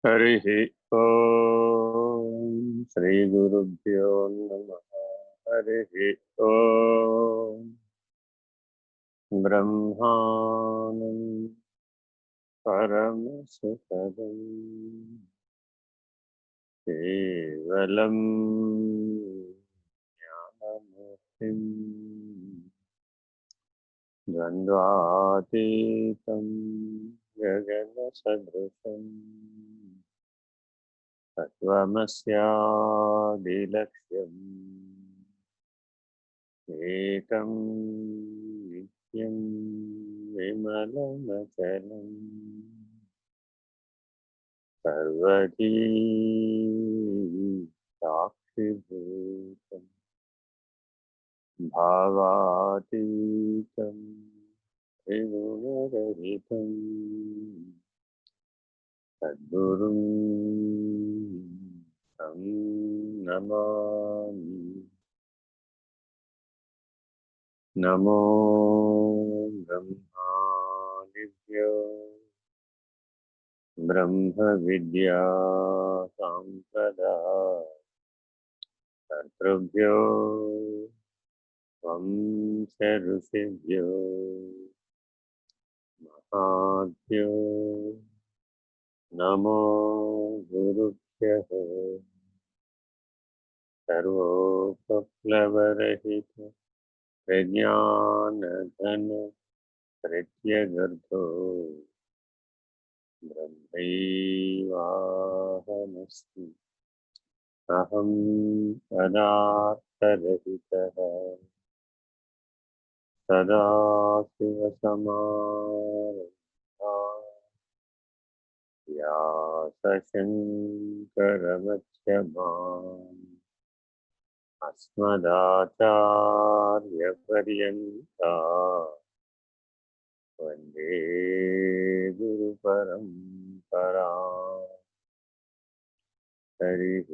हरिः ओम् श्रीगुरुभ्यो नमः। हरिः ओम् ब्रह्मानं परमसुखदं केवलं ज्ञानमूर्तिं द्वन्द्वातीतं गगनसदृशम् तत्त्वमस्यादिलक्ष्यम् एकं नित्यं विमलमचलम् सर्वधी साक्षिभूतं भावातीतं त्रिगुणरहितं सद्गुरुं तं नमामि। नमो ब्रह्मादिभ्यो ब्रह्मविद्या कर्तृभ्यो वंश ऋषिभ्यो महाभ्यो नमो गुरुभ्यः। सर्वोपप्लवरहित प्रज्ञानघन प्रत्यगर्भो ब्रह्मैवाहमस्मि। अहं पदार्थरहितः सदाशिवसमारम्भाः व्यासशङ्करमध्यमाम् अस्मदाचार्यपर्यन्ताः वन्दे गुरुपरम्पराम्। हरिः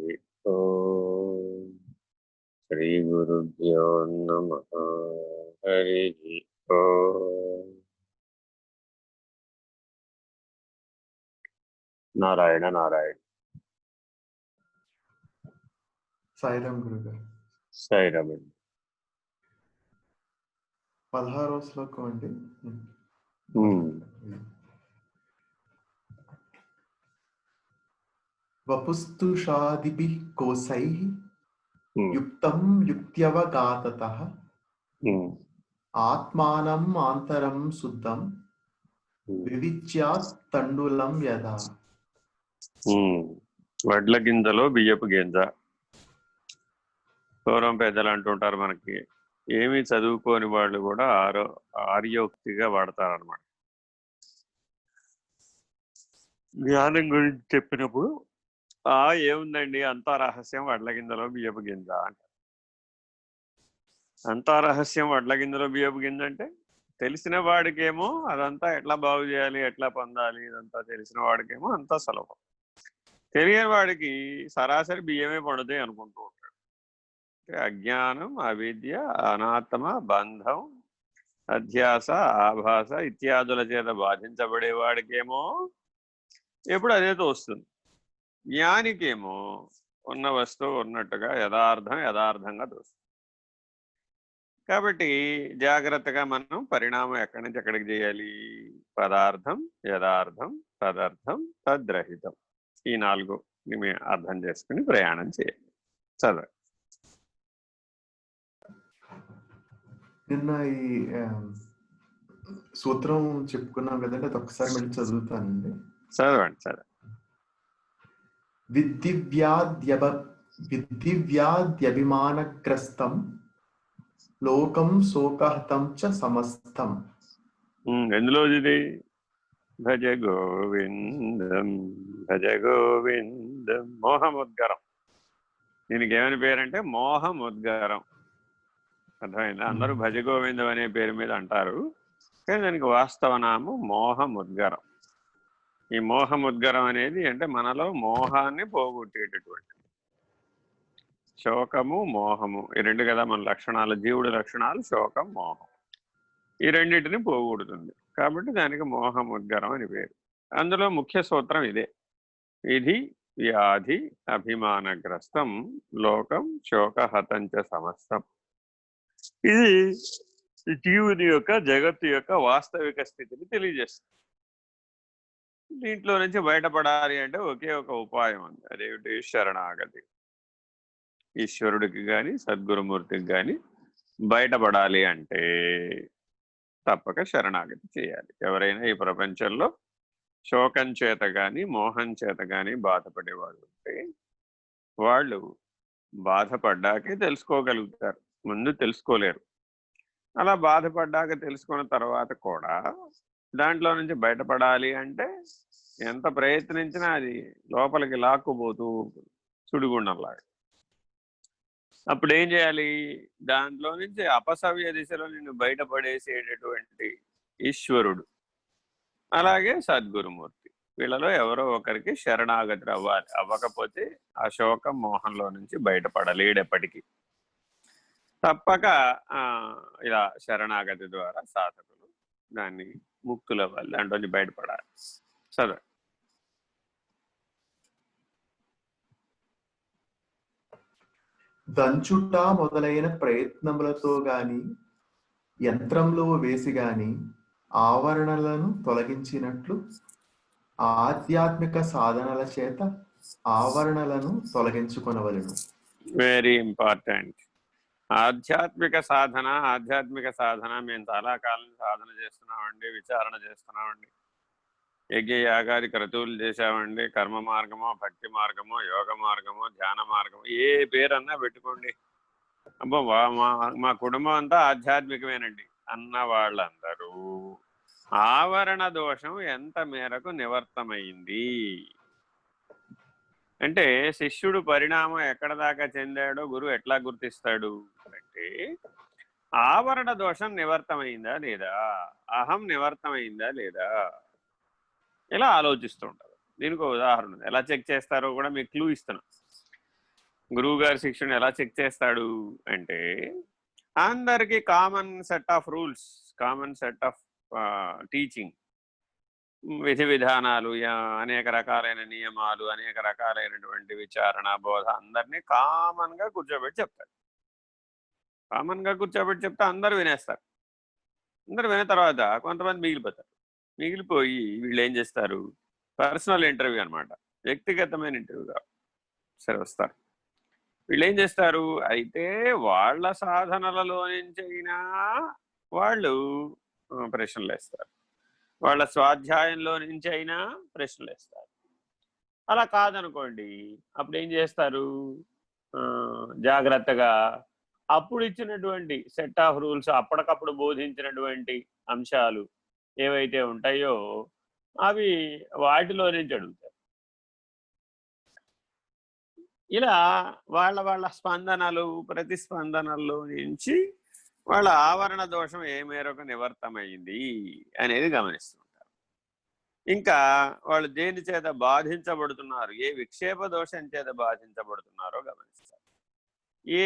ओम् श्रीगुरुभ्यो नमः। हरिः ओम्। नारायण नारायण। సాయిరామ్ గురుగారు. సాయిరామ్. 16వ శ్లోకం అండి. వపుస్తుషాదిభిః కోశైః యుక్తం యుక్త్యవగాతతః ఆత్మానం ఆంతరం శుద్ధం వివిచ్యాత్ తండులం యథా. వడ్ల గింజలో బియ్యపు గింజ. పూర్వం పెద్దలు అంటుంటారు, మనకి ఏమీ చదువుకోని వాళ్ళు కూడా ఆర్యోక్తిగా వాడతారనమాట. జ్ఞానం గురించి చెప్పినప్పుడు ఏముందండి అంతా రహస్యం వడ్ల గింజలో బియ్యపు గింజ అంటారు. అంతా రహస్యం వడ్ల గింజలో బియ్యపు గింజ అంటే తెలిసిన వాడికేమో అదంతా ఎట్లా బాగు చేయాలి, ఎట్లా పొందాలి, ఇదంతా తెలిసిన వాడికేమో అంతా సులభం. తెలియని వాడికి సరాసరి బియ్యమే పండుతాయి అనుకుంటూ ఉంటాడు. అజ్ఞానం, అవిద్య, అనాత్మ, బంధం, అధ్యాస, ఆభాస ఇత్యాదుల చేత బాధించబడే వాడికేమో ఎప్పుడు అదే తోస్తుంది. జ్ఞానికేమో ఉన్న వస్తువు ఉన్నట్టుగా యథార్థంగా తోస్తుంది. కాబట్టి జాగ్రత్తగా మనం పరిణామం ఎక్కడి నుంచి ఎక్కడికి చేయాలి. పదార్థం, యథార్థం, తదర్థం, తద్రహితం. ఈ 4 అర్థం చేసుకుని ప్రయాణం చేయాలి. చదవండి. నిన్న ఈ సూత్రం చెప్పుకున్నాం కదండి, అది ఒకసారి మళ్ళీ చదువుతానండి. చదవండి. విద్ధివ్యాద్యభిమానగ్రస్తం లోకం శోకహతం చ సమస్తం. ఎందులో ఇది? భజ గోవిందం భజ గోవిందం. మోహముద్గరం. దీనికి ఏమని పేరంటే మోహముద్గరం. అర్థమైందా? అందరూ భజ గోవిందం అనే పేరు మీద అంటారు, కానీ దానికి వాస్తవ నామం మోహముద్గరం. ఈ మోహముద్గరం అనేది అంటే మనలో మోహాన్ని పోగొట్టేటటువంటి శోకము, మోహము, ఈ 2 కదా మన లక్షణాలు. జీవుడి లక్షణాలు శోకం, మోహం. ఈ రెండింటిని పోగొడుతుంది. కాబట్టి దానికి మోహముద్గరం అని పేరు. అందులో ముఖ్య సూత్రం ఇదే. ఇది వ్యాధి అభిమానగ్రస్తం లోకం శోకహతం చ సమస్తం. ఇది జీవుని యొక్క జగత్తు యొక్క వాస్తవిక స్థితిని తెలియజేస్తుంది. దీంట్లో నుంచి బయటపడాలి అంటే ఒకే ఒక ఉపాయం ఉంది. అదేమిటి? శరణాగతి. ఈశ్వరుడికి కానీ సద్గురుమూర్తికి కానీ బయటపడాలి అంటే తప్పక శరణాగతి చేయాలి. ఎవరైనా ఈ ప్రపంచంలో శోకం చేత కానీ మోహం చేత కానీ బాధపడేవాళ్ళు ఉంటే వాళ్ళు బాధపడ్డాకే తెలుసుకోగలుగుతారు, ముందు తెలుసుకోలేరు. అలా బాధపడ్డాక తెలుసుకున్న తర్వాత కూడా దాంట్లో నుంచి బయటపడాలి అంటే ఎంత ప్రయత్నించినా అది లోపలికి లాక్కుపోతూ సుడిగుండంలాగా. అప్పుడు ఏం చేయాలి? దాంట్లో నుంచి అపసవ్య దిశలో నిన్ను బయటపడేసేటటువంటి ఈశ్వరుడు, అలాగే సద్గురుమూర్తి, వీళ్ళలో ఎవరో ఒకరికి శరణాగతి అవ్వాలి. అవ్వకపోతే ఆ శోకం మోహంలో నుంచి బయటపడలేడెప్పటికీ. తప్పక ఇలా శరణాగతి ద్వారా సాధకులు దాన్ని ముక్తులవ్వాలి, దాంట్లో బయటపడాలి. చదవండి. దంచుట మొదలైన ప్రయత్నములతో గాని యంత్రంలో వేసి గాని ఆవరణలను తొలగించినట్లు ఆధ్యాత్మిక సాధనల చేత ఆవరణలను తొలగించుకొనవలెను. Very important. ఆధ్యాత్మిక సాధన మేము చాలా కాలం సాధన చేస్తున్నామండి, విచారణ చేస్తున్నామండి, యజ్ఞ యాగాది క్రతువులు చేశామండి, కర్మ మార్గమో భక్తి మార్గమో యోగ మార్గమో ధ్యాన మార్గమో ఏ పేరన్నా పెట్టుకోండి, అబ్బో మా కుటుంబం అంతా ఆధ్యాత్మికమేనండి అన్న వాళ్ళందరూ ఆవరణ దోషం ఎంత మేరకు నివర్తమైంది అంటే శిష్యుడు పరిణామం ఎక్కడ దాకా చెందాడో గురువు ఎట్లా గుర్తిస్తాడు అంటే ఆవరణ దోషం నివర్తమైందా లేదా, అహం నివర్తమైందా లేదా, ఇలా ఆలోచిస్తూ ఉంటారు. దీనికి ఉదాహరణ ఎలా చెక్ చేస్తారో కూడా మీకు క్లూ ఇస్తున్నాం. గురువు గారి శిక్షణ ఎలా చెక్ చేస్తాడు అంటే అందరికీ common set of rules, common set of teaching, విధి విధానాలు, అనేక రకాలైన నియమాలు, అనేక రకాలైనటువంటి విచారణ బోధ అందరినీ కామన్గా కూర్చోబెట్టి చెప్తారు. కామన్గా కూర్చోబెట్టి చెప్తే అందరూ వినేస్తారు. అందరూ విన్న తర్వాత కొంతమంది మిగిలిపోతారు. మిగిలిపోయి వీళ్ళు ఏం చేస్తారు? పర్సనల్ ఇంటర్వ్యూ అనమాట, వ్యక్తిగతమైన ఇంటర్వ్యూగా సరే వస్తారు. వీళ్ళు ఏం చేస్తారు? అయితే వాళ్ళ సాధనలలో నుంచి అయినా వాళ్ళు ప్రశ్నలు వేస్తారు, వాళ్ళ స్వాధ్యాయంలో నుంచి అయినా ప్రశ్నలు వేస్తారు. అలా కాదనుకోండి, అప్పుడు ఏం చేస్తారు? జాగ్రత్తగా అప్పుడు ఇచ్చినటువంటి సెట్ ఆఫ్ రూల్స్, అప్పటికప్పుడు బోధించినటువంటి అంశాలు ఏవైతే ఉంటాయో అవి వాటిలో నుంచి అడుగుతారు. ఇలా వాళ్ళ స్పందనలు ప్రతిస్పందనల్లో నుంచి వాళ్ళ ఆవరణ దోషం ఏ మేరకు నివర్తమైంది అనేది గమనిస్తుంటారు. ఇంకా వాళ్ళు దేని చేత బాధించబడుతున్నారు, ఏ విక్షేప దోషం చేత బాధించబడుతున్నారో గమనిస్తారు, ఏ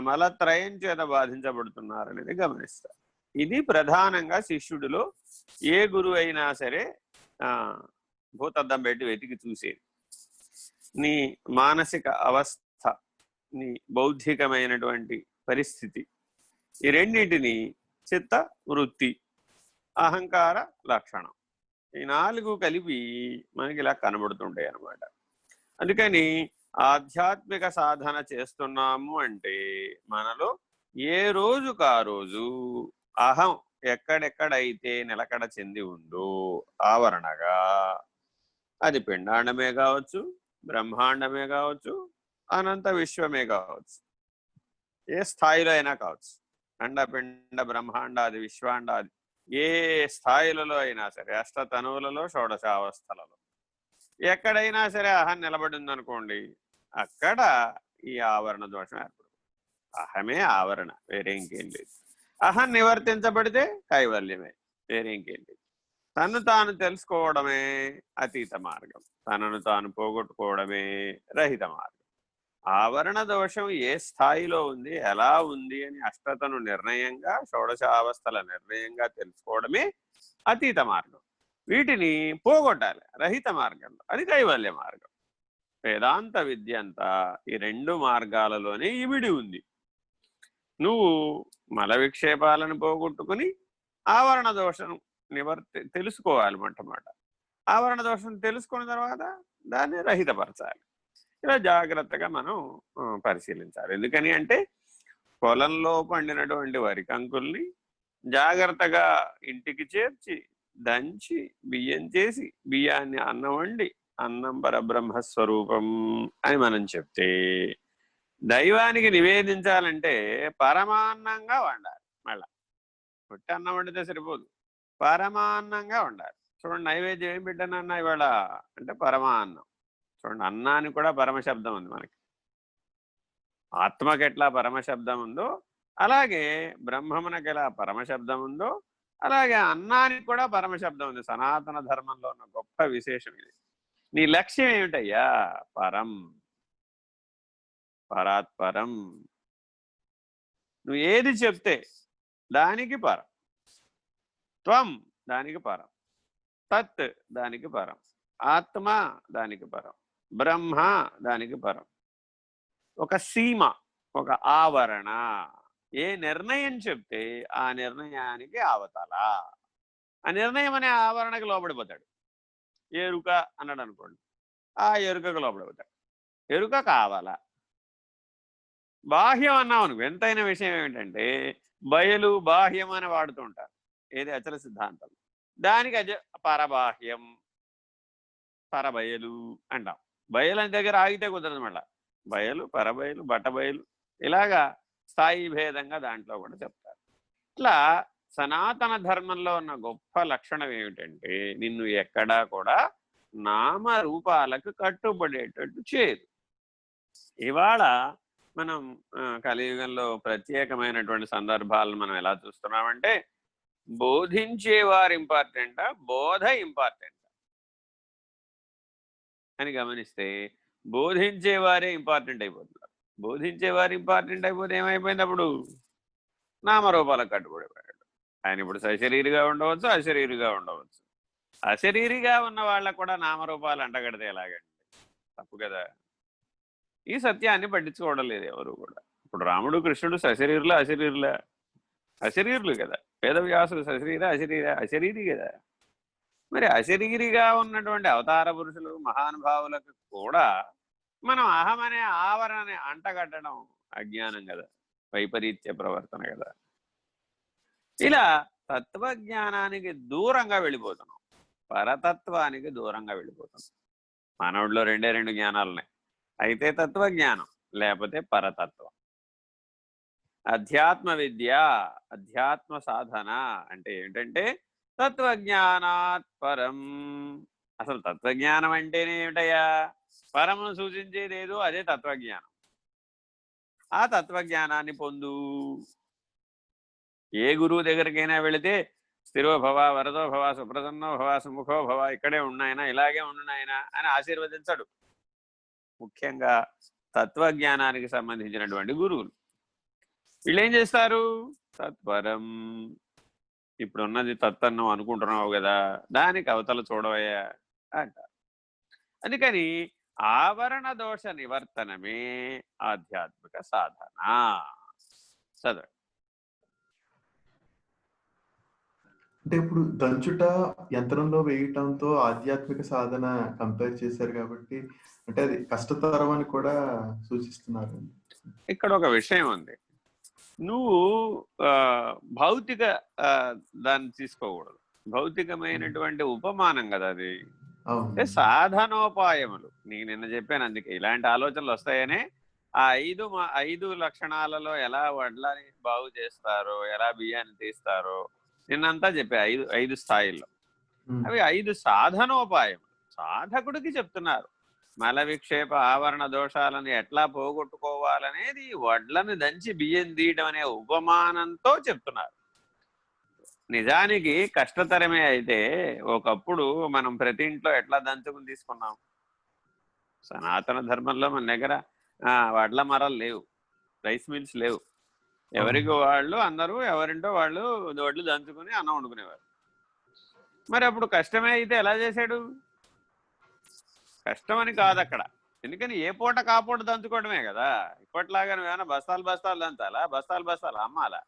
మలత్రయం చేత బాధించబడుతున్నారు అనేది గమనిస్తారు. ఇది ప్రధానంగా శిష్యుడిలో ఏ గురువు అయినా సరే భూతద్దం పెట్టి వెతికి చూసేది. నీ మానసిక అవస్థ, నీ బౌద్ధికమైనటువంటి పరిస్థితి, ఈ రెండింటిని చిత్త వృత్తి అహంకార లక్షణం, ఈ 4 కలిపి మనకి ఇలా కనబడుతుంటాయి అన్నమాట. అందుకని ఆధ్యాత్మిక సాధన చేస్తున్నాము అంటే మనలో ఏ రోజుకు ఆ రోజు అహం ఎక్కడెక్కడైతే నిలకడ చెంది ఉందో ఆవరణగా, అది పిండాండమే కావచ్చు, బ్రహ్మాండమే కావచ్చు, అనంత విశ్వమే కావచ్చు, ఏ స్థాయిలో అయినా కావచ్చు, అండపిండ బ్రహ్మాండాది విశ్వాండాది ఏ స్థాయిలలో అయినా సరే, అష్టతనువులలో షోడశావస్థలలో ఎక్కడైనా సరే అహం నిలబడి ఉందనుకోండి, అక్కడ ఈ ఆవరణ దోషం ఏర్పడుతుంది. అహమే ఆవరణ, వేరే ఇంకేం లేదు. అహం నివర్తించబడితే కైవల్యమే, వేరే ఇంకేం లేదు. తను తాను తెలుసుకోవడమే అతీత మార్గం, తనను తాను పోగొట్టుకోవడమే రహిత మార్గం. ఆవరణ దోషం ఏ స్థాయిలో ఉంది, ఎలా ఉంది అని అష్టతను నిర్ణయంగా, షోడశావస్థల నిర్ణయంగా తెలుసుకోవడమే అతీత మార్గం. వీటిని పోగొట్టాలి రహిత మార్గంలో. అది కైవల్య మార్గం. వేదాంత విద్య అంతా ఈ 2 మార్గాలలోనే ఇమిడి ఉంది. నువ్వు మల విక్షేపాలను పోగొట్టుకుని ఆవరణ దోషం తెలుసుకోవాలి మొట్టమొదట. ఆవరణ దోషం తెలుసుకున్న తర్వాత దాన్ని రహితపరచాలి. ఇలా జాగ్రత్తగా మనం పరిశీలించాలి. ఎందుకని అంటే పొలంలో పండినటువంటి వరి కంకుల్ని జాగ్రత్తగా ఇంటికి చేర్చి దంచి బియ్యం చేసి బియ్యాన్ని అన్నం వండి అన్నం పరబ్రహ్మస్వరూపం అని మనం చెప్తే దైవానికి నివేదించాలంటే పరమాన్నంగా వండాలి. మళ్ళా పుట్టి అన్నం వండితే సరిపోదు, పరమాన్నంగా వండాలి. చూడండి, నైవేద్యం ఏం పెట్టానన్నా ఇవాళ అంటే పరమాన్నం. చూడండి, అన్నానికి కూడా పరమశబ్దం ఉంది. మనకి ఆత్మకి ఎట్లా పరమశబ్దం ఉందో అలాగే బ్రహ్మమునకి ఎలా పరమశబ్దం ఉందో అలాగే అన్నానికి కూడా పరమశబ్దం ఉంది. సనాతన ధర్మంలో ఉన్న గొప్ప విశేషం ఇది. నీ లక్ష్యం ఏమిటయ్యా? పరం, పరాత్పరం. నువ్వు ఏది చెప్తే దానికి పరం, త్వం దానికి పరం, తత్ దానికి పరం, ఆత్మ దానికి పరం, బ్రహ్మ దానికి పరం. ఒక సీమ, ఒక ఆవరణ. ఏ నిర్ణయం చెప్తే ఆ నిర్ణయానికి అవతల. ఆ నిర్ణయం అనే ఆవరణకి లోబడిపోతాడు. ఎరుక అన్నాడు అనుకోండి, ఆ ఎరుకకు లోబడిపోతాడు. ఎరుక కావాలా? బాహ్యం అన్నావు నువ్వు. ఎంతైన విషయం ఏమిటంటే బయలు బాహ్యం అని వాడుతూ ఉంటారు. ఏది అచల సిద్ధాంతం. దానికి పరబాహ్యం, పరబయలు అంటాం. బయలు దగ్గర ఆగితే కుదరదు. మళ్ళా బయలు, పరబయలు, బట్టబయలు, ఇలాగా స్థాయి భేదంగా దాంట్లో కూడా చెప్తారు. ఇట్లా సనాతన ధర్మంలో ఉన్న గొప్ప లక్షణం ఏమిటంటే నిన్ను ఎక్కడా కూడా నామరూపాలకు కట్టుబడేటట్టు చేయదు. ఇవాళ మనం కలియుగంలో ప్రత్యేకమైనటువంటి సందర్భాలను మనం ఎలా చూస్తున్నామంటే బోధించేవారు ఇంపార్టెంటా, బోధ ఇంపార్టెంట్ అని గమనిస్తే బోధించేవారే ఇంపార్టెంట్ అయిపోతున్నారు. బోధించేవారు ఇంపార్టెంట్ అయిపోతే ఏమైపోయింది? అప్పుడు నామరూపాలకు కట్టుబడిపోయాడు. ఆయన ఇప్పుడు సశరీరిగా ఉండవచ్చు, అశరీరిగా ఉండవచ్చు. అశరీరిగా ఉన్న వాళ్ళకు కూడా నామరూపాలు అంటగడితే ఎలాగండి? తప్పు కదా. ఈ సత్యాన్ని పట్టించుకోవడం లేదు ఎవరు కూడా. ఇప్పుడు రాముడు, కృష్ణుడు సశరీరులా అశరీరులా? అశరీరులు కదా. వేదవ్యాసుడు సశరీర అశరీరి కదా. మరి అశరీరిగా ఉన్నటువంటి అవతార పురుషులు మహానుభావులకు కూడా మనం అహమనే ఆవరణని అంటగట్టడం అజ్ఞానం కదా, వైపరీత్య ప్రవర్తన కదా. ఇలా తత్వజ్ఞానానికి దూరంగా వెళ్ళిపోతున్నాం, పరతత్వానికి దూరంగా వెళ్ళిపోతున్నాం. మానవుడిలో 2 జ్ఞానాలున్నాయి. అయితే తత్వజ్ఞానం లేకపోతే పరతత్వం. అధ్యాత్మ విద్య, అధ్యాత్మ సాధన అంటే ఏంటంటే తత్వజ్ఞానాత్ పరం. అసలు తత్వజ్ఞానం అంటేనే ఏమిటయ్యా? పరమును సూచించేది ఏదో అదే తత్వజ్ఞానం. ఆ తత్వజ్ఞానాన్ని పొందు. ఏ గురువు దగ్గరికైనా వెళితే స్థిరో భవ, వరదో భవ, సుప్రసన్నో భవ, సుముఖో భవ, ఇక్కడే ఉన్నాయన, ఇలాగే ఉండునాయన అని ఆశీర్వదించడు. ముఖ్యంగా తత్వజ్ఞానానికి సంబంధించినటువంటి గురువులు వీళ్ళు ఏం చేస్తారు? తత్పరం. ఇప్పుడున్నది తత్తన్నం అనుకుంటున్నావు కదా, దానికి అవతల చూడవయ్యా అంటారు. అందుకని ఆవరణ దోష నివర్తనమే ఆధ్యాత్మిక సాధన. చదవండి. అంటే ఇప్పుడు దంచుట యంత్రంలో వేయటంతో ఆధ్యాత్మిక సాధన కంపేర్ చేశారు కాబట్టి అంటే అది కష్టతరం అని కూడా సూచిస్తున్నారు. ఇక్కడ ఒక విషయం ఉంది. నువ్వు భౌతిక దాన్ని తీసుకోకూడదు. భౌతికమైనటువంటి ఉపమానం కదా అది. అంటే సాధనోపాయములు నీకు నిన్న చెప్పాను. అందుకే ఇలాంటి ఆలోచనలు వస్తాయనే ఆ 5 లక్షణాలలో ఎలా వడ్లని బాగు చేస్తారో, ఎలా బియ్యాన్ని తీస్తారో నిన్నంతా చెప్పా. 5 స్థాయిల్లో అవి 5 సాధనోపాయములు. సాధకుడికి చెప్తున్నారు. మల విక్షేప ఆవరణ దోషాలను ఎట్లా పోగొట్టుకోవాలనేది వడ్లను దంచి బియ్యం తీయడం అనే ఉపమానంతో చెప్తున్నారు. నిజానికి కష్టతరమే. అయితే ఒకప్పుడు మనం ప్రతి ఇంట్లో ఎట్లా దంచుకుని తీసుకున్నాం? సనాతన ధర్మంలో మన దగ్గర వడ్ల మరలు లేవు, రైస్ మిల్స్ లేవు. ఎవరికి వాళ్ళు అందరూ ఎవరింటో వాళ్ళు వడ్లు దంచుకుని అన్నం వండుకునేవారు. మరి అప్పుడు కష్టమే అయితే ఎలా చేశాడు? కష్టమని కాదు అక్కడ. ఎందుకని ఏ పూట కాపూట దంచుకోవడమే కదా. ఇప్పట్లాగా నువ్వేమైనా బస్తాలు బస్తాలు దంచాలా, బస్తాలు బస్తాలు అమ్మాలా?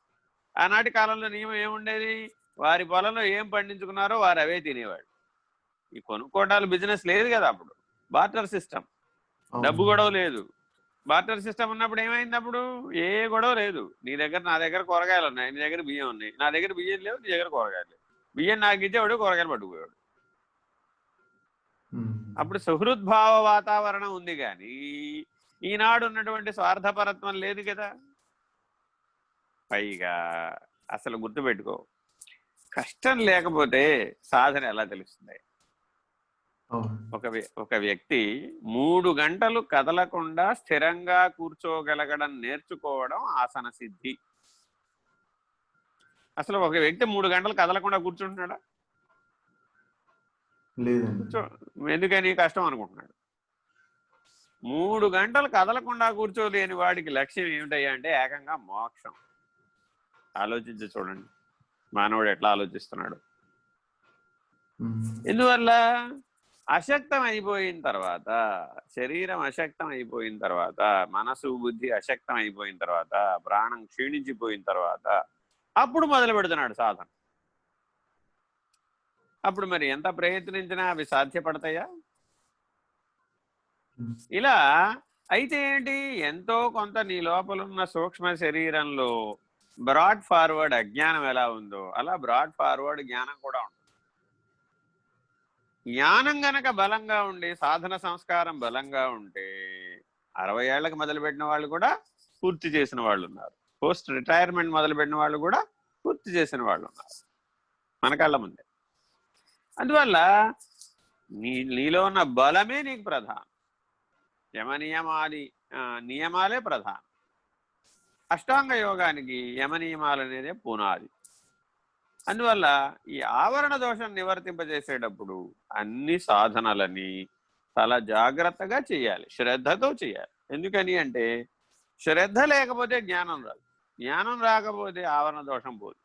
ఆనాటి కాలంలో నియమం ఏముండేది? వారి పొలంలో ఏం పండించుకున్నారో వారు అవే తినేవాడు. ఈ కొనుక్కోటాలు బిజినెస్ లేదు కదా అప్పుడు. బార్టర్ సిస్టమ్, డబ్బు గొడవ లేదు. బార్టర్ సిస్టమ్ ఉన్నప్పుడు ఏమైంది? అప్పుడు ఏ గొడవ లేదు. నా దగ్గర కూరగాయలు ఉన్నాయి, నీ దగ్గర బియ్యం ఉన్నాయి. నా దగ్గర బియ్యం లేవు, నీ దగ్గర కూరగాయలు లేవు. బియ్యం నాకు ఇచ్చేవాడు, కూరగాయలు పట్టుకుపోయాడు. అప్పుడు సుహృద్భావ వాతావరణం ఉంది కానీ ఈనాడు ఉన్నటువంటి స్వార్థపరత్వం లేదు కదా. పైగా అసలు గుర్తుపెట్టుకో, కష్టం లేకపోతే సాధన ఎలా తెలుస్తుంది? ఒక వ్యక్తి 3 గంటలు కదలకుండా స్థిరంగా కూర్చోగలగడం నేర్చుకోవడం ఆసన సిద్ధి. అసలు ఒక వ్యక్తి 3 గంటలు కదలకుండా కూర్చుంటున్నాడా? ఎందుకని? కష్టం అనుకుంటున్నాడు. 3 గంటలు కదలకుండా కూర్చోలేని వాడికి లక్ష్యం ఏమిటయ్యా అంటే ఏకంగా మోక్షం. ఆలోచించి చూడండి మానవుడు ఎట్లా ఆలోచిస్తున్నాడు. ఎందువల్ల? అశక్తం అయిపోయిన తర్వాత, శరీరం అశక్తం అయిపోయిన తర్వాత, మనసు బుద్ధి అశక్తం అయిపోయిన తర్వాత, ప్రాణం క్షీణించిపోయిన తర్వాత అప్పుడు మొదలు పెడుతున్నాడు సాధన. అప్పుడు మరి ఎంత ప్రయత్నించినా అవి సాధ్యపడతాయా? ఇలా అయితే ఏంటి? ఎంతో కొంత నీ లోపలున్న సూక్ష్మ శరీరంలో బ్రాడ్ ఫార్వర్డ్ అజ్ఞానం ఎలా ఉందో అలా బ్రాడ్ ఫార్వర్డ్ జ్ఞానం కూడా ఉంటుంది. జ్ఞానం గనక బలంగా ఉండి సాధన సంస్కారం బలంగా ఉంటే 60 ఏళ్లకు మొదలుపెట్టిన వాళ్ళు కూడా పూర్తి చేసిన వాళ్ళు ఉన్నారు. పోస్ట్ రిటైర్మెంట్ మొదలుపెట్టిన వాళ్ళు కూడా పూర్తి చేసిన వాళ్ళు ఉన్నారు మన కళ్ళ ముందే. అందువల్ల నీలో ఉన్న బలమే నీకు ప్రధానం. నియమాలే ప్రధానం. అష్టాంగ యోగానికి యమనియమాలు అనేదే పునాది. అందువల్ల ఈ ఆవరణ దోషం నివర్తింపజేసేటప్పుడు అన్ని సాధనలని చాలా జాగ్రత్తగా చేయాలి, శ్రద్ధతో చేయాలి. ఎందుకని అంటే శ్రద్ధ లేకపోతే జ్ఞానం రాదు, జ్ఞానం రాకపోతే ఆవరణ దోషం పోదు.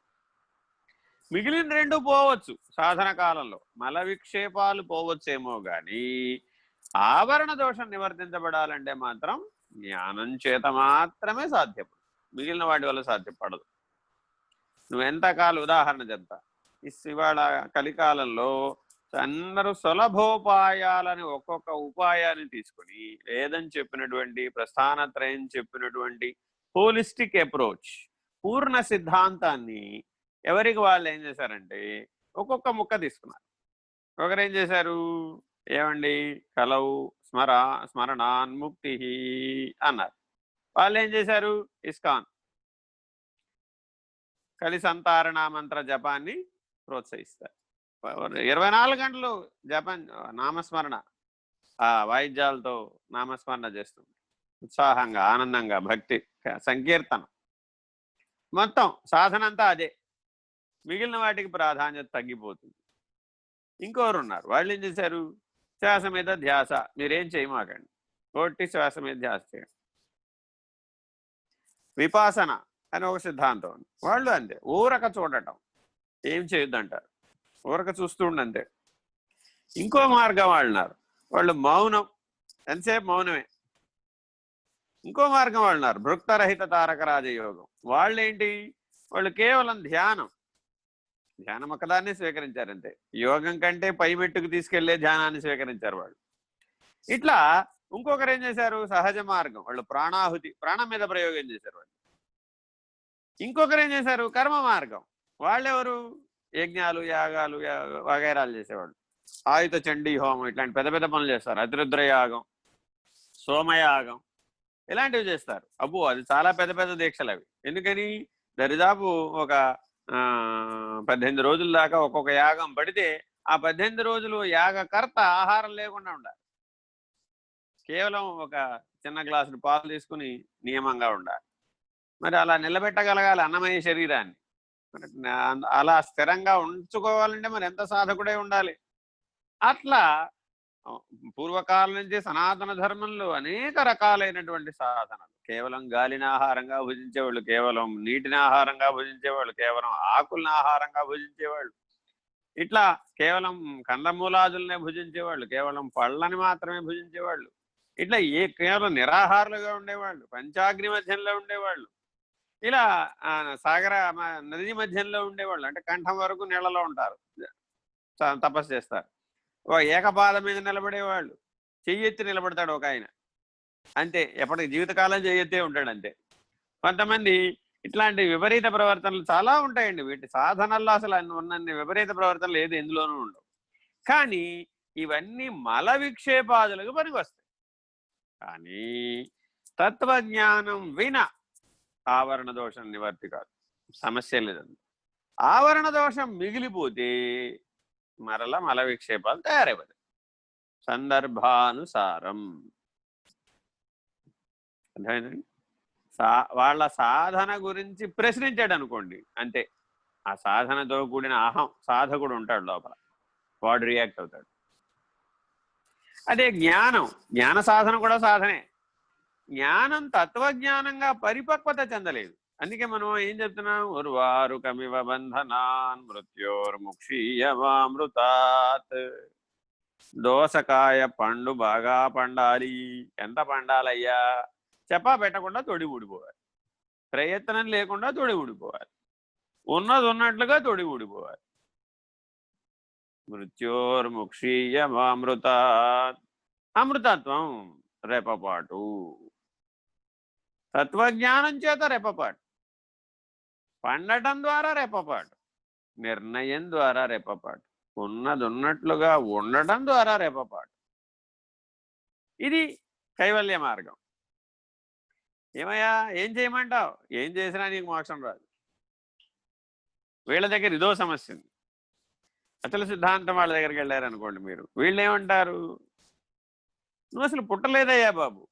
మిగిలిన 2 పోవచ్చు సాధన కాలంలో, మల విక్షేపాలు పోవచ్చేమో కానీ ఆవరణ దోషం నివర్తించబడాలంటే మాత్రం జ్ఞానం చేత మాత్రమే సాధ్యపడదు, మిగిలిన వాటి వల్ల సాధ్యపడదు. నువ్వెంతకాలం ఉదాహరణ చెప్తా. ఇవాళ కలికాలంలో అందరూ సులభోపాయాలని ఒక్కొక్క ఉపాయాన్ని తీసుకుని వేదం చెప్పినటువంటి, ప్రస్థానత్రయం చెప్పినటువంటి హోలిస్టిక్ అప్రోచ్, పూర్ణ సిద్ధాంతాన్ని ఎవరికి వాళ్ళు ఏం చేశారంటే ఒక్కొక్క ముక్క తీసుకున్నారు. ఒకరేం చేశారు, ఏమండి కలవు స్మరణాన్ముక్తి అన్నారు. వాళ్ళు ఏం చేశారు, ఇస్కాన్ కలిసంతారణ మంత్ర జపాన్ని ప్రోత్సహిస్తారు. 24 గంటలు జపం, నామస్మరణ, వాయిద్యాలతో నామస్మరణ చేస్తుంది, ఉత్సాహంగా ఆనందంగా భక్తి సంకీర్తనం, మొత్తం సాధన అంతా అదే. మిగిలిన వాటికి ప్రాధాన్యత తగ్గిపోతుంది. ఇంకోరు ఉన్నారు, వాళ్ళు ఏం చేశారు, శ్వాస మీద ధ్యాస, మీరేం చేయమాకండి, ఒట్టి శ్వాస మీద ధ్యాస చేయండి. విపాసన అని ఒక సిద్ధాంతం ఉంది, వాళ్ళు అంతే, ఊరక చూడటం, ఏం చేయొద్దంటారు, ఊరక చూస్తూ ఉండంతే. ఇంకో మార్గం వాళ్ళున్నారు, వాళ్ళు మౌనం, ఎంతసేపు మౌనమే. ఇంకో మార్గం వాళ్ళున్నారు, భృక్తరహిత తారక రాజయోగం. వాళ్ళేంటి, వాళ్ళు కేవలం ధ్యానం ఒకదాన్ని స్వీకరించారంతే, యోగం కంటే పై మెట్టుకు తీసుకెళ్లే ధ్యానాన్ని స్వీకరించారు వాళ్ళు. ఇట్లా ఇంకొకరు ఏం చేశారు, సహజ మార్గం, వాళ్ళు ప్రాణాహుతి, ప్రాణం మీద ప్రయోగం చేశారు వాళ్ళు. ఇంకొకరు ఏం చేశారు, కర్మ మార్గం, వాళ్ళెవరు, యజ్ఞాలు యాగాలు వగైరాలు చేసేవాళ్ళు, ఆయుధ చండీ హోమం ఇట్లాంటి పెద్ద పెద్ద పనులు చేస్తారు, అతిరుద్ర యాగం, సోమయాగం ఇలాంటివి చేస్తారు. అబ్బో అది చాలా పెద్ద పెద్ద దీక్షలు అవి. ఎందుకని, దరిదాపు ఒక 18 రోజుల దాకా ఒక్కొక్క యాగం పడితే ఆ 18 రోజులు యాగకర్త ఆహారం లేకుండా ఉండాలి, కేవలం ఒక చిన్న గ్లాసులు పాలు తీసుకుని నియమంగా ఉండాలి. మరి అలా నిలబెట్టగలగాలి అన్నమయ శరీరాన్ని. అలా స్థిరంగా ఉంచుకోవాలంటే మరి ఎంత సాధకుడే ఉండాలి. అట్లా పూర్వకాలం నుంచి సనాతన ధర్మంలో అనేక రకాలైనటువంటి సాధనలు, కేవలం గాలిని ఆహారంగా భుజించేవాళ్ళు, కేవలం నీటిని ఆహారంగా భుజించేవాళ్ళు, కేవలం ఆకుల్ని ఆహారంగా భుజించేవాళ్ళు, ఇట్లా కేవలం కందమూలాదులనే భుజించేవాళ్ళు, కేవలం పళ్ళని మాత్రమే భుజించేవాళ్ళు, ఇట్లా కేవలం నిరాహారులుగా ఉండేవాళ్ళు, పంచాగ్ని మధ్యంలో ఉండేవాళ్ళు, ఇలా నది మధ్యంలో ఉండేవాళ్ళు, అంటే కంఠం వరకు నీళ్ళలో ఉంటారు, తపస్సు చేస్తారు. ఏకపాదం మీద నిలబడేవాళ్ళు, చెయ్యెత్తి నిలబడతాడు ఒక ఆయన, అంతే, ఎప్పటికి జీవితకాలం చెయ్యెత్తే ఉంటాడు అంతే. కొంతమంది ఇట్లాంటి విపరీత ప్రవర్తనలు చాలా ఉంటాయండి. వీటి సాధనల్లో అసలు ఉన్నన్ని విపరీత ప్రవర్తనలు ఏది ఎందులోనూ ఉండవు. కానీ ఇవన్నీ మల విక్షేపాదులకు పనికొస్తాయి. కానీ తత్వజ్ఞానం విన ఆవరణ దోషం నివర్తి కాదు, సమస్య లేదండి. ఆవరణ దోషం మిగిలిపోతే మరలా మల విక్షేపాలు తయారైపోతాయి. సందర్భానుసారం అర్థమైందండి. వాళ్ళ సాధన గురించి ప్రశ్నించాడు అనుకోండి, అంతే, ఆ సాధనతో కూడిన సాధకుడు ఉంటాడు లోపల, వాడు రియాక్ట్ అవుతాడు. అదే జ్ఞాన సాధన కూడా సాధనే. జ్ఞానం తత్వజ్ఞానంగా పరిపక్వత చెందలేదు. అందుకే మనం ఏం చెప్తున్నాం, ఉర్వారు కమివ బంధనాన్ మృత్యోర్ముక్షీయవామృతాత్. దోసకాయ పండు బాగా పండాలి. ఎంత పండాలయ్యా? చెప్పా పెట్టకుండా తొడి ఊడిపోవాలి, ప్రయత్నం లేకుండా తొడి ఊడిపోవాలి, ఉన్నది ఉన్నట్లుగా తొడి ఊడిపోవాలి. మృత్యోర్ముక్షీయమామృతాత్. అమృతత్వం రెపపాటు, తత్వజ్ఞానం చేత రెపపాటు, పండటం ద్వారా రెపపాటు, నిర్ణయం ద్వారా రెపపాటు, ఉన్నది ఉన్నట్లుగా ఉండటం ద్వారా రెపపాటు. ఇది కైవల్య మార్గం. ఏమయ్యా ఏం చేయమంటావు? ఏం చేసినా నీకు మోక్షం రాదు. వీళ్ళ దగ్గర ఇదో సమస్య ఉంది. అసలు సిద్ధాంతం వాళ్ళ దగ్గరికి వెళ్ళారనుకోండి మీరు, వీళ్ళు ఏమంటారు, నువ్వు అసలు పుట్టలేదయ్యా బాబు.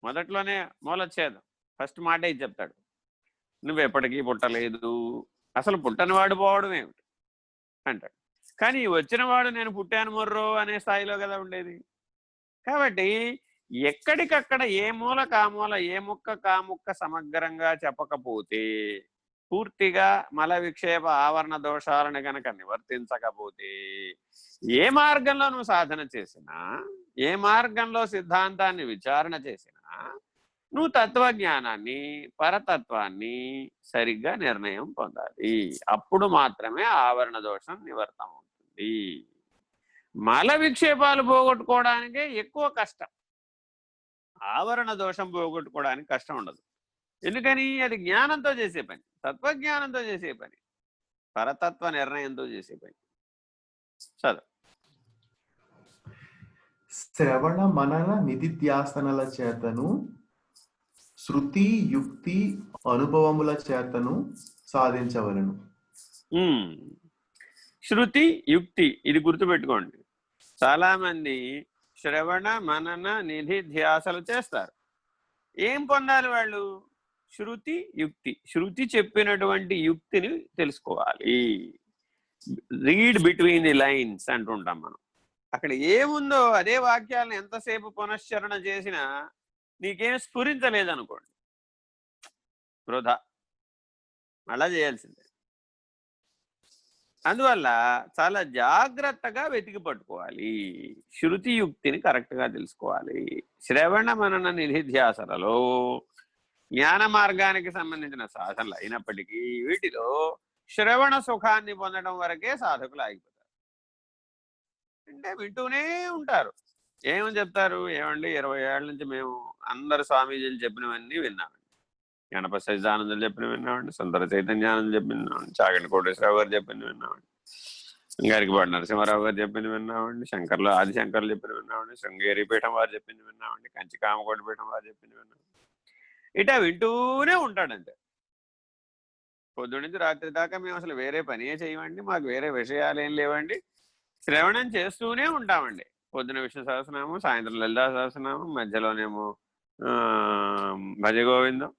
మొదట్లోనే మూలచ్ఛేదం, ఫస్ట్ మాట ఇది చెప్తాడు, నువ్వు ఎప్పటికీ పుట్టలేదు, అసలు పుట్టని వాడు పోవడం ఏమిటి అంటాడు. కానీ వచ్చినవాడు నేను పుట్టాను మొర్రో అనే స్థాయిలో కదా ఉండేది. కాబట్టి ఎక్కడికక్కడ ఏ మూల కామూల, ఏ ముక్క కాముక్క సమగ్రంగా చెప్పకపోతే, పూర్తిగా మల విక్షేప ఆవరణ దోషాలను గనక నివర్తించకపోతే, ఏ మార్గంలో నువ్వు సాధన చేసినా, ఏ మార్గంలో సిద్ధాంతాన్ని విచారణ చేసినా, నువ్వు తత్వజ్ఞానాన్ని, పరతత్వాన్ని సరిగ్గా నిర్ణయం పొందాలి. అప్పుడు మాత్రమే ఆవరణ దోషం నివర్తం అవుతుంది. మల విక్షేపాలు పోగొట్టుకోవడానికే ఎక్కువ కష్టం, ఆవరణ దోషం పోగొట్టుకోవడానికి కష్టం ఉండదు. ఎందుకని? అది జ్ఞానంతో చేసే పని, తత్వజ్ఞానంతో చేసే పని, పరతత్వ నిర్ణయంతో చేసే పని. చదువు. శ్రవణ మనన నిధిధ్యాసనల చేతను, శృతి యుక్తి అనుభవముల చేతను సాధించవలను. శృతి యుక్తి, ఇది గుర్తుపెట్టుకోండి. చాలా మంది శ్రవణ మనన నిధిధ్యాసలు చేస్తారు. ఏం పొందాలి వాళ్ళు? శృతి యుక్తి. శృతి చెప్పినటువంటి యుక్తిని తెలుసుకోవాలి. రీడ్ బిట్వీన్ ది లైన్స్ అంటుంటాం మనం. అక్కడ ఏముందో అదే వాక్యాలను ఎంతసేపు పునశ్చరణ చేసినా నీకేం స్ఫురించలేదనుకోండి, వృధా, అలా చేయాల్సిందే. అందువల్ల చాలా జాగ్రత్తగా వెతికి పట్టుకోవాలి, శృతి యుక్తిని కరెక్ట్గా తెలుసుకోవాలి. శ్రవణ మనన నిధిధ్యాసలలో జ్ఞాన మార్గానికి సంబంధించిన సాధనలు అయినప్పటికీ వీటిలో శ్రవణ సుఖాన్ని పొందడం వరకే సాధకులు ఆగిపోతారు. అంటే వింటూనే ఉంటారు. ఏమని చెప్తారు? ఏమండి 20 ఏళ్ళ నుంచి మేము అందరు స్వామీజీలు చెప్పినవన్నీ విన్నామండి. గణపతి సచ్చిదానందులు చెప్పిన విన్నామండి, సుందర చైతన్యానంద చెప్పిన విన్నామండి, చాగంటి కోటేశ్వరరావు గారు చెప్పిన విన్నామండి, గారికిపాటి నరసింహారావు గారు చెప్పింది విన్నామండి, శంకర్లు ఆదిశంకర్లు చెప్పిన విన్నామండి, శృంగేరి పీఠం వారు చెప్పింది విన్నామండి, కంచి కామకోటి పీఠం వారు చెప్పింది విన్నామండి. ఇటా వింటూనే ఉంటాడంతే. పొద్దు నుంచి రాత్రి దాకా మేము అసలు వేరే పనే చేయమండి, మాకు వేరే విషయాలు ఏం లేవండి, శ్రవణం చేస్తూనే ఉంటామండి. పొద్దున విష్ణు సహస్రనామం, సాయంత్రం లలితా సహస్రనామం, మధ్యలోనేమో భజ గోవిందం,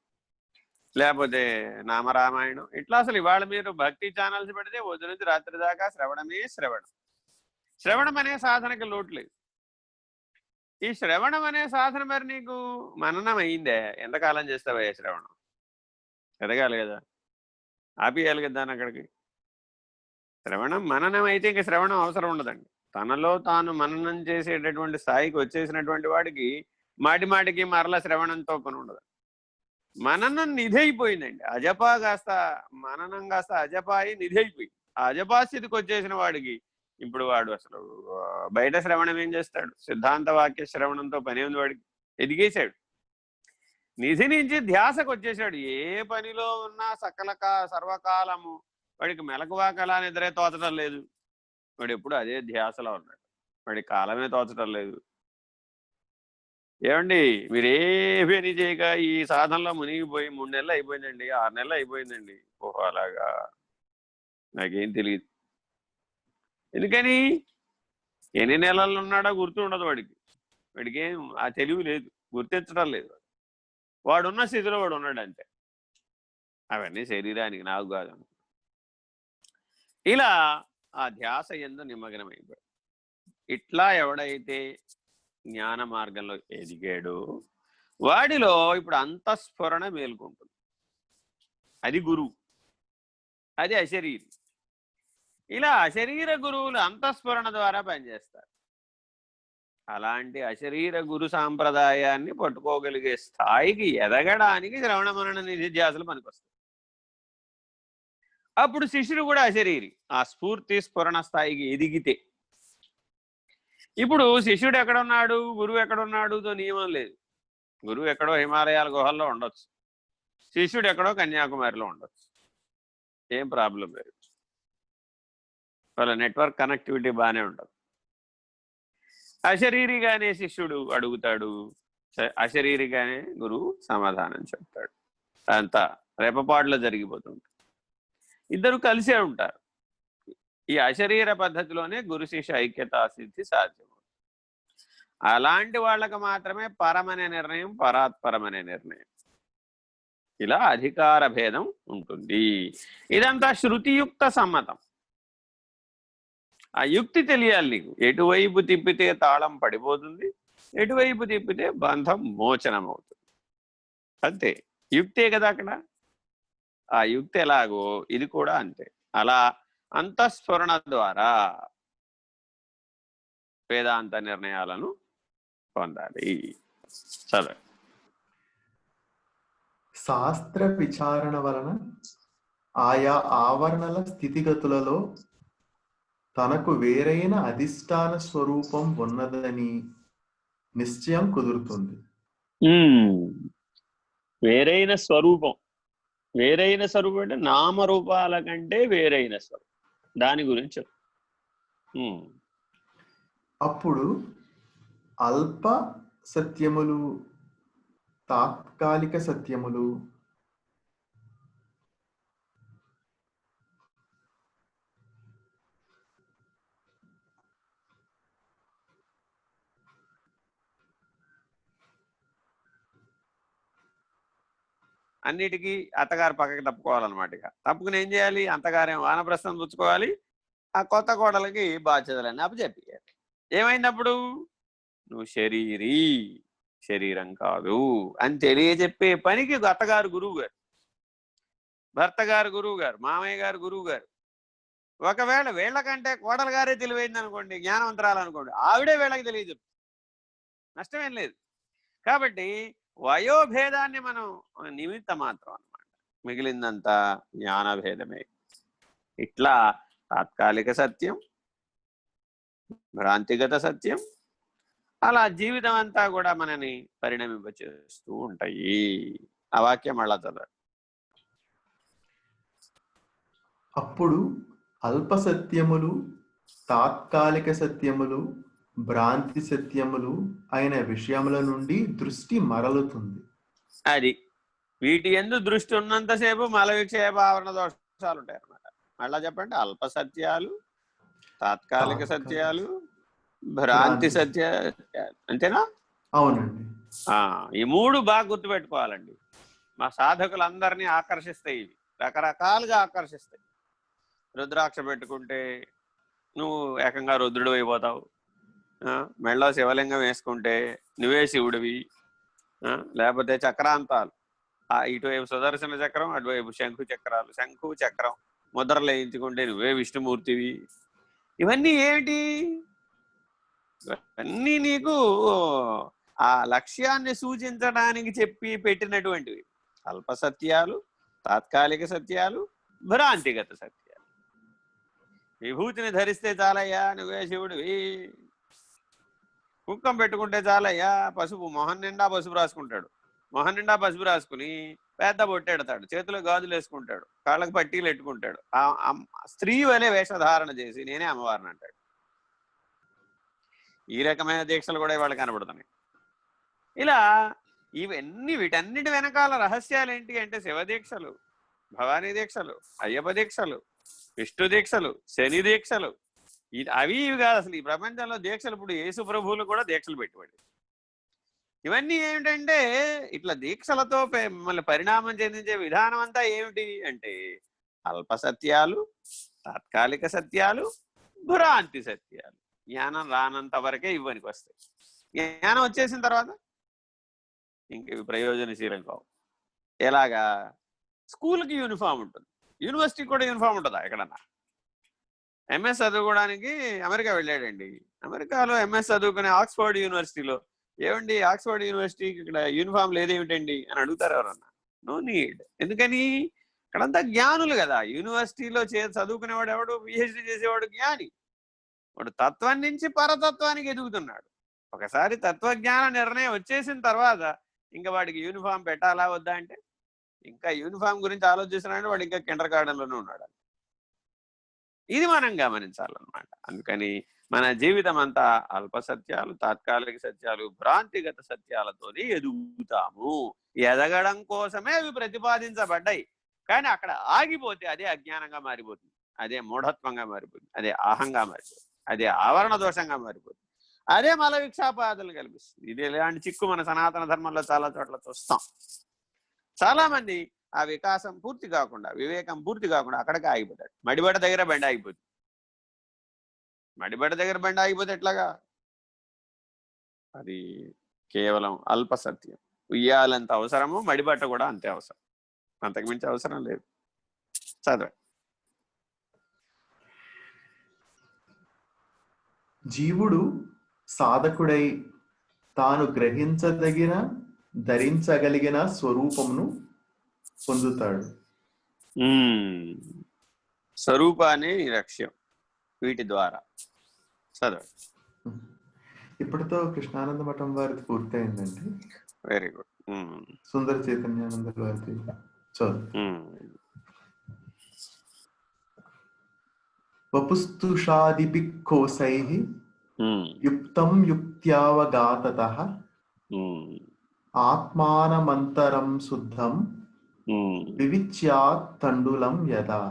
లేకపోతే నామరామాయణం. ఇట్లా అసలు ఇవాళ మీరు భక్తి ఛానల్స్ పెడితే పొద్దు నుంచి రాత్రి దాకా శ్రవణమే శ్రవణం. శ్రవణం అనే సాధనకి లోటు లేదు. ఈ శ్రవణం అనే సాధన మరి నీకు మననం అయిందే, ఎంతకాలం చేస్తావయ్యా శ్రవణం? ఎదగాలి కదా, ఆపియాలి కదా దాన్ని అక్కడికి. శ్రవణం మననం అయితే ఇంక శ్రవణం అవసరం ఉండదండి. తనలో తాను మననం చేసేటటువంటి స్థాయికి వచ్చేసినటువంటి వాడికి మాటి మాటికి మరల శ్రవణంతో పని ఉండదు. మననం నిధి అయిపోయిందండి. అజపా కాస్త మననం కాస్త అజపాయి నిధి అయిపోయింది. ఆ అజపా స్థితికి వచ్చేసిన వాడికి ఇప్పుడు వాడు అసలు బయట శ్రవణం ఏం చేస్తాడు? సిద్ధాంత వాక్య శ్రవణంతో పని ఉంది వాడికి. ఎదిగేశాడు. నిధి నుంచి ధ్యాసకు వచ్చేసాడు. ఏ పనిలో ఉన్నా సర్వకాలము వాడికి మెలకువాకలా నిద్రే తోచడం లేదు. వాడు ఎప్పుడు అదే ధ్యాసలో ఉన్నాడు. వాడి కాలమే తోచడం లేదు. ఏమండి, మీరేమీ చేయక ఈ సాధనలో మునిగిపోయి 3 నెలలు అయిపోయిందండి, 6 నెలలు అయిపోయిందండి. ఓహో అలాగా, నాకేం తెలియదు. ఎందుకని? ఎన్ని నెలలు ఉన్నాడో గుర్తు ఉండదు వాడికి. వాడికి ఏం ఆ తెలివి లేదు, గుర్తించడం లేదు. వాడున్న స్థితిలో వాడు ఉన్నాడు అంతే. అవన్నీ శరీరానికి, నాకు కాదు. ఇలా ఆ ధ్యాస యందు నిమగ్నమైపోయాడు. ఇట్లా ఎవడైతే జ్ఞాన మార్గంలో ఎదిగాడో వాడిలో ఇప్పుడు అంతఃస్ఫురణ మేల్కొంటుంది. అది గురువు, అది అశరీరి. ఇలా అశరీర గురువులు అంతఃస్ఫురణ ద్వారా పనిచేస్తారు. అలాంటి అశరీర గురు సాంప్రదాయాన్ని పట్టుకోగలిగే స్థాయికి ఎదగడానికి శ్రవణ మనన నిధిధ్యాసలు పనికొస్తాయి. అప్పుడు శిష్యుడు కూడా అశరీరి, ఆ స్ఫూర్తి స్ఫురణ స్థాయికి ఎదిగితే. ఇప్పుడు శిష్యుడు ఎక్కడున్నాడు, గురువు ఎక్కడున్నాడుతో నియమం లేదు. గురువు ఎక్కడో హిమాలయాల గుహల్లో ఉండొచ్చు, శిష్యుడు ఎక్కడో కన్యాకుమారిలో ఉండొచ్చు. ఏం ప్రాబ్లం లేదు. వాళ్ళ నెట్వర్క్ కనెక్టివిటీ బాగానే ఉండదు. అశరీరిగానే శిష్యుడు అడుగుతాడు, అశరీరిగానే గురువు సమాధానం చెప్తాడు. అంతా రెపపాటులో జరిగిపోతుంది. ఇద్దరు కలిసే ఉంటారు. ఈ అశరీర పద్ధతిలోనే గురు శిష్య ఐక్యతా సిద్ధి సాధ్యం. అలాంటి వాళ్ళకు మాత్రమే పరమనే నిర్ణయం, పరాత్పరమనే నిర్ణయం. ఇలా అధికార భేదం ఉంటుంది. ఇదంతా శృతియుక్త సమ్మతం. ఆ యుక్తి తెలియాలి నీకు. ఎటువైపు తిప్పితే తాళం పడిపోతుంది, ఎటువైపు తిప్పితే బంధం మోచనం అవుతుంది. అంతే, యుక్తే కదా అక్కడ. ఆ యుక్తి ఎలాగో ఇది కూడా అంతే. అలా అంతఃస్ఫురణ ద్వారా వేదాంత నిర్ణయాలను పొందాలి. చదువు. శాస్త్ర విచారణ వలన ఆయా ఆవరణల స్థితిగతులలో తనకు వేరైన అధిష్టాన స్వరూపం ఉన్నదని నిశ్చయం కుదురుతుంది. వేరైన స్వరూపం, వేరైన స్వరూపం అంటే నామరూపాల కంటే వేరైన స్వరూపం. దాని గురించి అప్పుడు అల్ప సత్యములు, తాత్కాలిక సత్యములు, అన్నిటికీ అత్తగారు పక్కకి తప్పుకోవాలన్నమాట. ఇక తప్పుకుని ఏం చేయాలి? అంతగారేం వానప్రస్థం పుచ్చుకోవాలి. ఆ కొత్త కోడలకి బాధ్యతలన్నీ అప్పచెప్పాలి. ఏమైందప్పుడు? నువ్వు శరీరం కాదు అని తెలియజెప్పే పనికి అత్తగారు గురువు గారు, భర్త గారు గురువు గారు, మామయ్య గారు గురువు గారు. ఒకవేళ వీళ్ళకంటే కోడలు గారే తెలివైంది అనుకోండి, జ్ఞానవంతరాలు అనుకోండి, ఆవిడే వీళ్ళకి తెలియజెప్పు, నష్టమేం లేదు. కాబట్టి వయోభేదాన్ని మనం నిమిత్త మాత్రం అన్నమాట, మిగిలిందంతా జ్ఞానభేదమే. ఇట్లా తాత్కాలిక సత్యం, భ్రాంతిగత సత్యం, అలా జీవితం అంతా కూడా మనని పరిణమింపచేస్తూ ఉంటాయి. ఆ వాక్యం మళ్ళా చదవండి. అప్పుడు అల్ప సత్యములు, తాత్కాలిక సత్యములు, భ్రాంతి సత్యములు అయిన విషయముల నుండి దృష్టి మరలుతుంది. అది వీటి యందు దృష్టి ఉన్నంతసేపు మల విక్షేప ఆవరణ దోషాలు ఉంటాయి అన్నమాట. మళ్ళా చెప్పండి. అల్ప సత్యాలు, తాత్కాలిక సత్యాలు, భ్రాంతి సత్య, అంతేనా? అవునండి. ఈ మూడు బాగా గుర్తుపెట్టుకోవాలండి. మా సాధకులందరినీ ఆకర్షిస్తాయి. ఇవి రకరకాలుగా ఆకర్షిస్తాయి. రుద్రాక్ష పెట్టుకుంటే నువ్వు ఏకంగా రుద్రుడు అయిపోతావు. మెళ్ళో శివలింగం వేసుకుంటే నువ్వే శివుడివి. లేకపోతే చక్రాంతాలు, ఇటువైపు సుదర్శన చక్రం, అటువైపు శంకు చక్రాలు, శంకు చక్రం ముద్రలు వేయించుకుంటే నువ్వే విష్ణుమూర్తివి. ఇవన్నీ ఏమిటి? ఇవన్నీ నీకు ఆ లక్ష్యాన్ని సూచించడానికి చెప్పి పెట్టినటువంటివి. అల్ప సత్యాలు, తాత్కాలిక సత్యాలు, భ్రాంతిగత సత్యాలు. విభూతిని ధరిస్తే చాలయ్యా నువ్వే శివుడివి, కుంకం పెట్టుకుంటే చాలయ్యా, పసుపు మొహం నిండా పసుపు రాసుకుంటాడు, మొహం నిండా పసుపు రాసుకుని పెద్ద బొట్టెడతాడు, చేతిలో గాజులు వేసుకుంటాడు, కాళ్ళకు పట్టీలు పెట్టుకుంటాడు, స్త్రీ వలె వేషధారణ చేసి నేనే అమ్మవారిని అంటాడు. ఈ రకమైన దీక్షలు కూడా ఇవాళ కనబడుతున్నాయి. ఇలా ఇవన్నీ వీటన్నిటి వెనకాల రహస్యాలు ఏంటి అంటే శివదీక్షలు, భవానీ దీక్షలు, అయ్యప్ప దీక్షలు, విష్ణు దీక్షలు, శని దీక్షలు, అవి ఇవి కాదు అసలు. ఈ ప్రపంచంలో దీక్షలు ఇప్పుడు యేసు ప్రభువులు కూడా దీక్షలు పెట్టుబడి. ఇవన్నీ ఏమిటంటే ఇట్లా దీక్షలతో మిమ్మల్ని పరిణామం చెందించే విధానం అంతా ఏమిటి అంటే అల్ప సత్యాలు, తాత్కాలిక సత్యాలు, భ్రాంతి సత్యాలు. జ్ఞానం రానంత వరకే ఇవ్వనికి వస్తాయి. జ్ఞానం వచ్చేసిన తర్వాత ఇంక ఇవి ప్రయోజనశీలం కావు. ఎలాగా? స్కూల్కి యూనిఫామ్ ఉంటుంది, యూనివర్సిటీకి కూడా యూనిఫామ్ ఉంటుందా? ఎక్కడన్నా ఎంఎస్ చదువుకోవడానికి అమెరికా వెళ్ళాడండి. అమెరికాలో ఎంఎస్ చదువుకునే ఆక్స్ఫర్డ్ యూనివర్సిటీలో, ఏమండి ఆక్స్ఫర్డ్ యూనివర్సిటీకి ఇక్కడ యూనిఫామ్ లేదేమిటండి అని అడుగుతారు ఎవరన్నా? No need. ఎందుకని? అక్కడంతా జ్ఞానులు కదా. యూనివర్సిటీలో చదువుకునేవాడు ఎవడు? పిహెచ్డి చేసేవాడు జ్ఞాని. వాడు తత్వం నుంచి పరతత్వానికి ఎదుగుతున్నాడు. ఒకసారి తత్వజ్ఞాన నిర్ణయం వచ్చేసిన తర్వాత ఇంకా వాడికి యూనిఫామ్ పెట్టాలా వద్దా అంటే, ఇంకా యూనిఫామ్ గురించి ఆలోచిస్తున్నాడు వాడు ఇంకా కిండర్ గార్డెన్లోనే ఉన్నాడు. ఇది మనం గమనించాలన్నమాట. అందుకని మన జీవితం అంతా అల్ప సత్యాలు, తాత్కాలిక సత్యాలు, భ్రాంతిగత సత్యాలతోనే ఎదుగుతాము. ఎదగడం కోసమే అవి ప్రతిపాదించబడ్డాయి. కానీ అక్కడ ఆగిపోతే అదే అజ్ఞానంగా మారిపోతుంది, అదే మూఢత్వంగా మారిపోతుంది, అదే అహంగా మారిపోతుంది, అదే ఆవరణ దోషంగా మారిపోతుంది, అదే మల విక్షాపాదులు కల్పిస్తుంది. ఇది ఇలాంటి చిక్కు మన సనాతన ధర్మంలో చాలా చోట్ల చూస్తాం. చాలా మంది ఆ వికాసం పూర్తి కాకుండా, వివేకం పూర్తి కాకుండా అక్కడికి ఆగిపోతాడు. మడిబడ దగ్గర బండి ఆగిపోతుంది. మడిబడ దగ్గర బండి ఆగిపోతే ఎట్లాగా? అది కేవలం అల్ప సత్యం. ఉయ్యాలంత అవసరము, మడిబట్ట కూడా అంతే అవసరం, అంతకుమించి అవసరం లేదు. చదవ. జీవుడు సాధకుడై తాను గ్రహించదగిన, ధరించగలిగిన స్వరూపమును పొందుతాడు. స్వరూపాన్ని లక్ష్యం వీటి ద్వారా చదవ. ఇప్పటితో కృష్ణానంద మఠం వారిది పూర్తయిందండి. Very good. సుందర చైతన్యానంద వారిది చదువు. వపుస్తుషాదిభిః యుక్తం యుక్త్యావగాతతః ఆత్మానమంతరం శుద్ధం వివిచ్యాత్ తండులం యదా.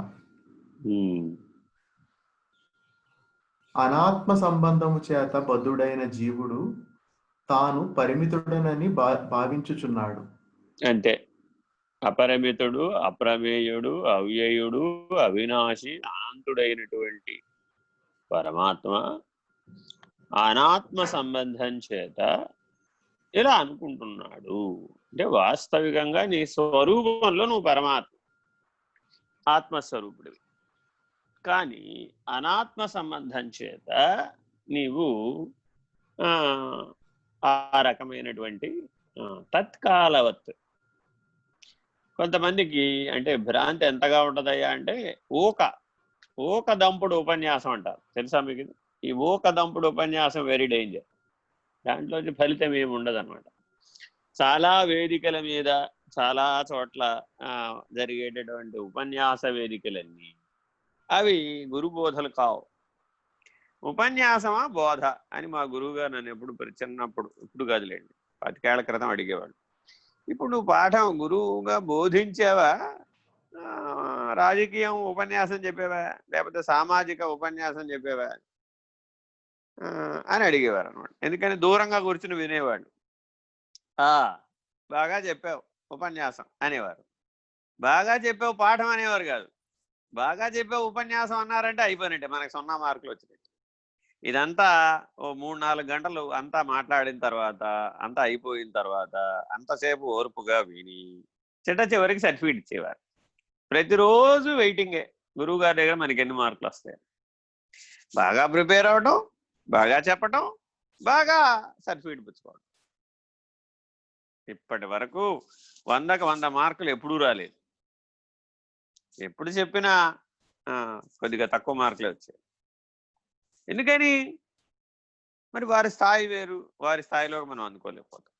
అనాత్మ సంబంధము చేత బద్ధుడైన జీవుడు తాను పరిమితుడనని భావించుచున్నాడు. అంటే అపరిమితుడు, అప్రమేయుడు, అవ్యయుడు, అవినాశి, అనంతుడైనటువంటి పరమాత్మ అనాత్మ సంబంధం చేత ఇలా అనుకుంటున్నాడు. అంటే వాస్తవికంగా నీ స్వరూపంలో నువ్వు పరమాత్మ, ఆత్మస్వరూపుడివి. కానీ అనాత్మ సంబంధం చేత నీవు ఆ రకమైనటువంటి తత్కాలవత్. కొంతమందికి అంటే భ్రాంతి ఎంతగా ఉంటుందయ్యా అంటే ఓక దంపుడు ఉపన్యాసం అంటారు, తెలుసా మీకు? ఈ ఓక దంపుడు ఉపన్యాసం వెరీ డేంజర్. దాంట్లో ఫలితం ఏమి ఉండదు అనమాట. చాలా వేదికల మీద చాలా చోట్ల జరిగేటటువంటి ఉపన్యాస వేదికలన్నీ అవి గురుబోధలు కావు. ఉపన్యాసమా బోధ అని మా గురువుగారు నన్ను ఎప్పుడు చిన్నప్పుడు, ఇప్పుడు కాదులేండి 10 ఏళ్ల క్రితం అడిగేవాడు. ఇప్పుడు నువ్వు పాఠం గురువుగా బోధించావా, రాజకీయం ఉపన్యాసం చెప్పేవా, లేకపోతే సామాజిక ఉపన్యాసం చెప్పేవా అని అడిగేవారు అనమాట. ఎందుకని దూరంగా కూర్చుని వినేవాడు. బాగా చెప్పావు ఉపన్యాసం అనేవారు. బాగా చెప్పావు పాఠం అనేవారు కాదు. బాగా చెప్పావు ఉపన్యాసం అన్నారంటే అయిపోయినట్టే, మనకు 0 మార్కులు వచ్చినాయి. ఇదంతా ఓ 3-4 గంటలు అంతా మాట్లాడిన తర్వాత, అంతా అయిపోయిన తర్వాత, అంతసేపు ఓర్పుగా విని చిట్ట చివరికి సర్టిఫికేట్ ఇచ్చేవారు. ప్రతిరోజు వెయిటింగే. గురువు గారి దగ్గర మనకి ఎన్ని మార్కులు వస్తాయి? బాగా ప్రిపేర్ అవ్వటం, బాగా చెప్పటం, బాగా సర్టిఫికేట్ పుచ్చుకోవడం. ఇప్పటి వరకు 100కి 100 మార్కులు ఎప్పుడూ రాలేదు. ఎప్పుడు చెప్పినా కొద్దిగా తక్కువ మార్కులే వచ్చాయి. ఎందుకని? మరి వారి స్థాయి వేరు, వారి స్థాయిలో మనం అందుకోలేకపోతాం.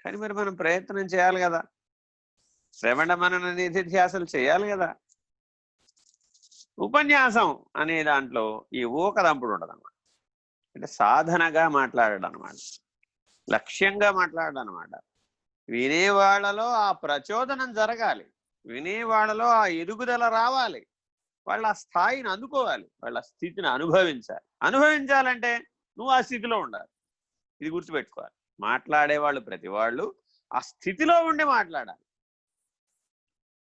కానీ మరి మనం ప్రయత్నం చేయాలి కదా, శ్రవణ మనన నిధిధ్యాసలు చేయాలి కదా. ఉపన్యాసం అనే దాంట్లో ఈ ఊకదంపుడు ఉండదు అనమాట. అంటే సాధనగా మాట్లాడడం అనమాట, లక్ష్యంగా మాట్లాడడం అనమాట. వినేవాళ్లలో ఆ ప్రచోదనం జరగాలి, వినేవాళ్లలో ఆ ఎదుగుదల రావాలి, వాళ్ళ ఆ స్థాయిని అందుకోవాలి, వాళ్ళ స్థితిని అనుభవించాలి. అనుభవించాలంటే నువ్వు ఆ స్థితిలో ఉండాలి. ఇది గుర్తుపెట్టుకోవాలి. మాట్లాడేవాళ్ళు ప్రతి వాళ్ళు ఆ స్థితిలో ఉండి మాట్లాడాలి.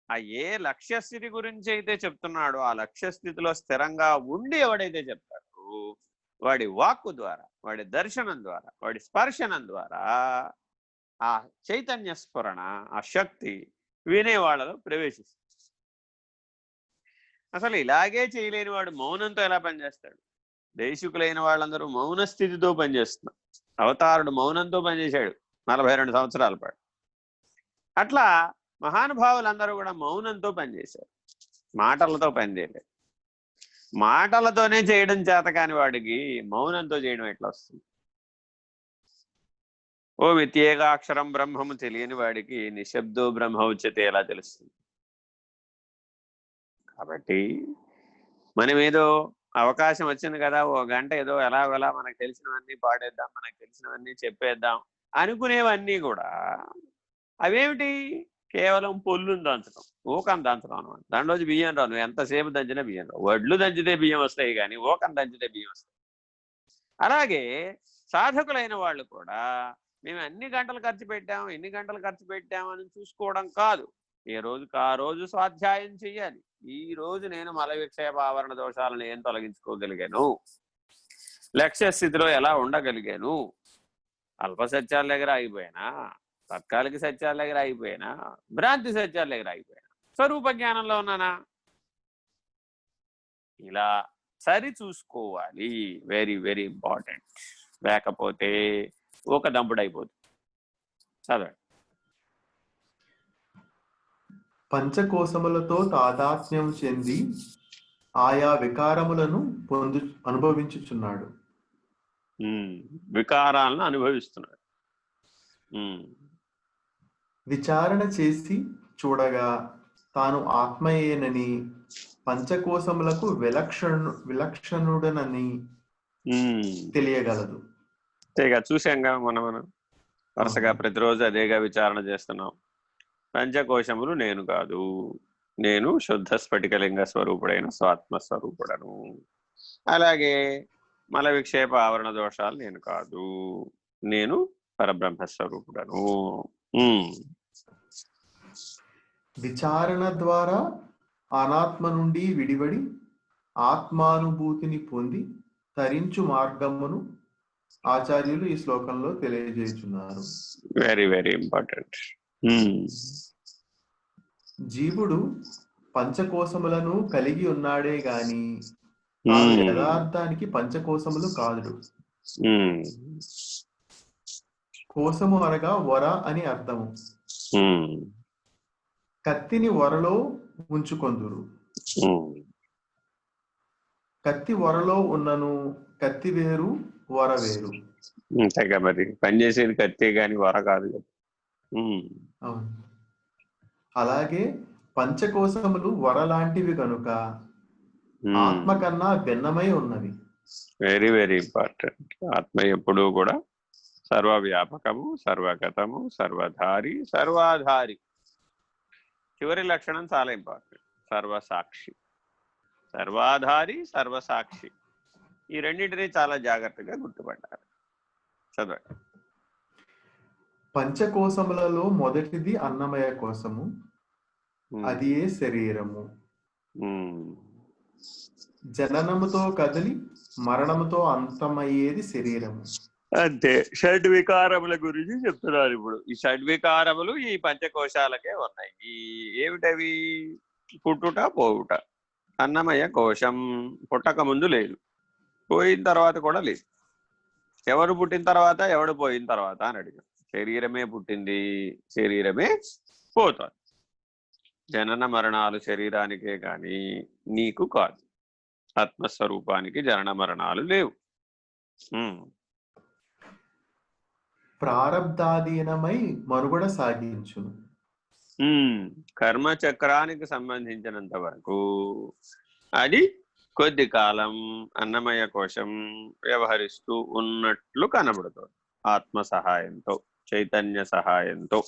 ఆ ఏ లక్ష్యస్థితి గురించి అయితే చెప్తున్నాడో ఆ లక్ష్యస్థితిలో స్థిరంగా ఉండి ఎవడైతే చెప్తాడో వాడి వాక్కు ద్వారా, వాడి దర్శనం ద్వారా, వాడి స్పర్శనం ద్వారా ఆ చైతన్య స్ఫురణ, ఆ శక్తి వినేవాళ్ళలో ప్రవేశిస్తుంది. అసలు ఇలాగే చేయలేని వాడు మౌనంతో ఎలా పనిచేస్తాడు? దేశికులైన వాళ్ళందరూ మౌన స్థితితో పనిచేస్తున్నారు. అవతారుడు మౌనంతో పనిచేశాడు 42 సంవత్సరాల పాటు. అట్లా మహానుభావులందరూ కూడా మౌనంతో పనిచేశారు, మాటలతో పనిచేయలేదు. మాటలతోనే చేయడం చేత కాని వాడికి మౌనంతో చేయడం ఎట్లా వస్తుంది? ఓ విత్యేకాక్షరం బ్రహ్మము తెలియని వాడికి నిశ్శబ్దో బ్రహ్మ ఉచ్యతే ఎలా తెలుస్తుంది? కాబట్టి మనం ఏదో అవకాశం వచ్చింది కదా, ఓ గంట ఏదో ఎలాగోలా మనకు తెలిసినవన్నీ పాడేద్దాం, మనకు తెలిసినవన్నీ చెప్పేద్దాం అనుకునేవన్నీ కూడా అవేమిటి? కేవలం పొల్లుని దంచడం, ఊకం దంచడం అనమాట. దాంట్లోంచి బియ్యం రావు. నువ్వు ఎంతసేపు దంచినా బియ్యం రావు. వడ్లు దంచితే బియ్యం వస్తాయి కానీ ఊకం దంచితే బియ్యం వస్తాయి. అలాగే సాధకులైన వాళ్ళు కూడా మేము ఎన్ని గంటలు ఖర్చు పెట్టాం, ఎన్ని గంటలు ఖర్చు పెట్టామని చూసుకోవడం కాదు. ఏ రోజుకి ఆ రోజు స్వాధ్యాయం చెయ్యాలి. ఈ రోజు నేను మల విక్షేప ఆవరణ దోషాలను ఏం తొలగించుకోగలిగాను, లక్ష్య స్థితిలో ఎలా ఉండగలిగాను, అల్ప సత్యాల దగ్గర ఆగిపోయినా, తాత్కాలిక సత్యాల దగ్గర ఆగిపోయినా, భ్రాంతి సత్యాల దగ్గర ఆగిపోయినా, స్వరూప జ్ఞానంలో ఉన్నానా, ఇలా సరి చూసుకోవాలి. Very very important. లేకపోతే ఒక దంపుడైపోతుంది. చదవండి. పంచకోశములతో తాదాత్మ్యం చెంది ఆయా వికారములను అనుభవించుచున్నాడు. వికారాలను అనుభవిస్తున్నాడు. విచారణ చేసి చూడగా తాను ఆత్మయేనని, పంచకోశములకు విలక్షణుడనని తెలియగలదు. చూసాంగా మనం వరుసగా ప్రతిరోజు అదేగా విచారణ చేస్తున్నాం. పంచకోశములు నేను కాదు, నేను శుద్ధ స్ఫటికలింగ స్వరూపుడైన స్వాత్మస్వరూపుడను. అలాగే మల విక్షేప ఆవరణ దోషాలు నేను కాదు, నేను పరబ్రహ్మస్వరూపుడను. విచారణ ద్వారా అనాత్మ నుండి విడివడి ఆత్మానుభూతిని పొంది తరించు మార్గమును ఆచార్యులు ఈ శ్లోకంలో తెలియజేస్తున్నారు. Very very important. జీవుడు పంచకోశములను కలిగి ఉన్నాడే గాని యథార్థానికి పంచకోశములు కాదు. కోశము అనగా వర అని అర్థము. కత్తిని వరలో ఉంచుకొందురు. కత్తి వరలో ఉన్నను, కత్తి వేరు వర వేరు. అంతేగా, మరి పనిచేసేది కత్తే గాని వర కాదు. అవును. అలాగే పంచకోశములు వర లాంటివి కనుక ఆత్మ కన్నా భిన్నమై ఉన్నవి. Very very important. ఆత్మ ఎప్పుడూ కూడా సర్వవ్యాపకము, సర్వగతము, సర్వధారి, సర్వాధారి. చివరి లక్షణం చాలా ఇంపార్టెంట్, సర్వసాక్షి. సర్వాధారి, సర్వసాక్షి. ఈ రెండింటినీ చాలా జాగ్రత్తగా గుర్తుపట్టాలి. చదవండి. పంచకోశములలో మొదటిది అన్నమయ కోశము, అది ఏ శరీరము. జననముతో కదిలి మరణముతో అంతమయ్యేది శరీరము. అంతే. షడ్వికారముల గురించి చెప్తున్నారు ఇప్పుడు. ఈ షడ్వికారములు ఈ పంచకోశాలకే ఉన్నాయి. ఏమిటవి? పుట్టుట, పోవుట, అన్నమయ కోశం పుట్టక ముందు లేదు, పోయిన తర్వాత కూడా లేదు. ఎవరు పుట్టిన తర్వాత ఎవడు పోయిన తర్వాత అని అడిగాం. శరీరమే పుట్టింది, శరీరమే పోతుంది. జనన మరణాలు శరీరానికే కానీ నీకు కాదు. ఆత్మస్వరూపానికి జనన మరణాలు లేవు. ప్రారబ్ధాధీనమై మనుగడ సాగించును. కర్మ చక్రానికి సంబంధించినంత వరకు అది కొద్ది కాలం అన్నమయ కోశం వ్యవహరిస్తూ ఉన్నట్లు కనబడుతుంది. ఆత్మ సహాయంతో, చైతన్య సహాయంతో.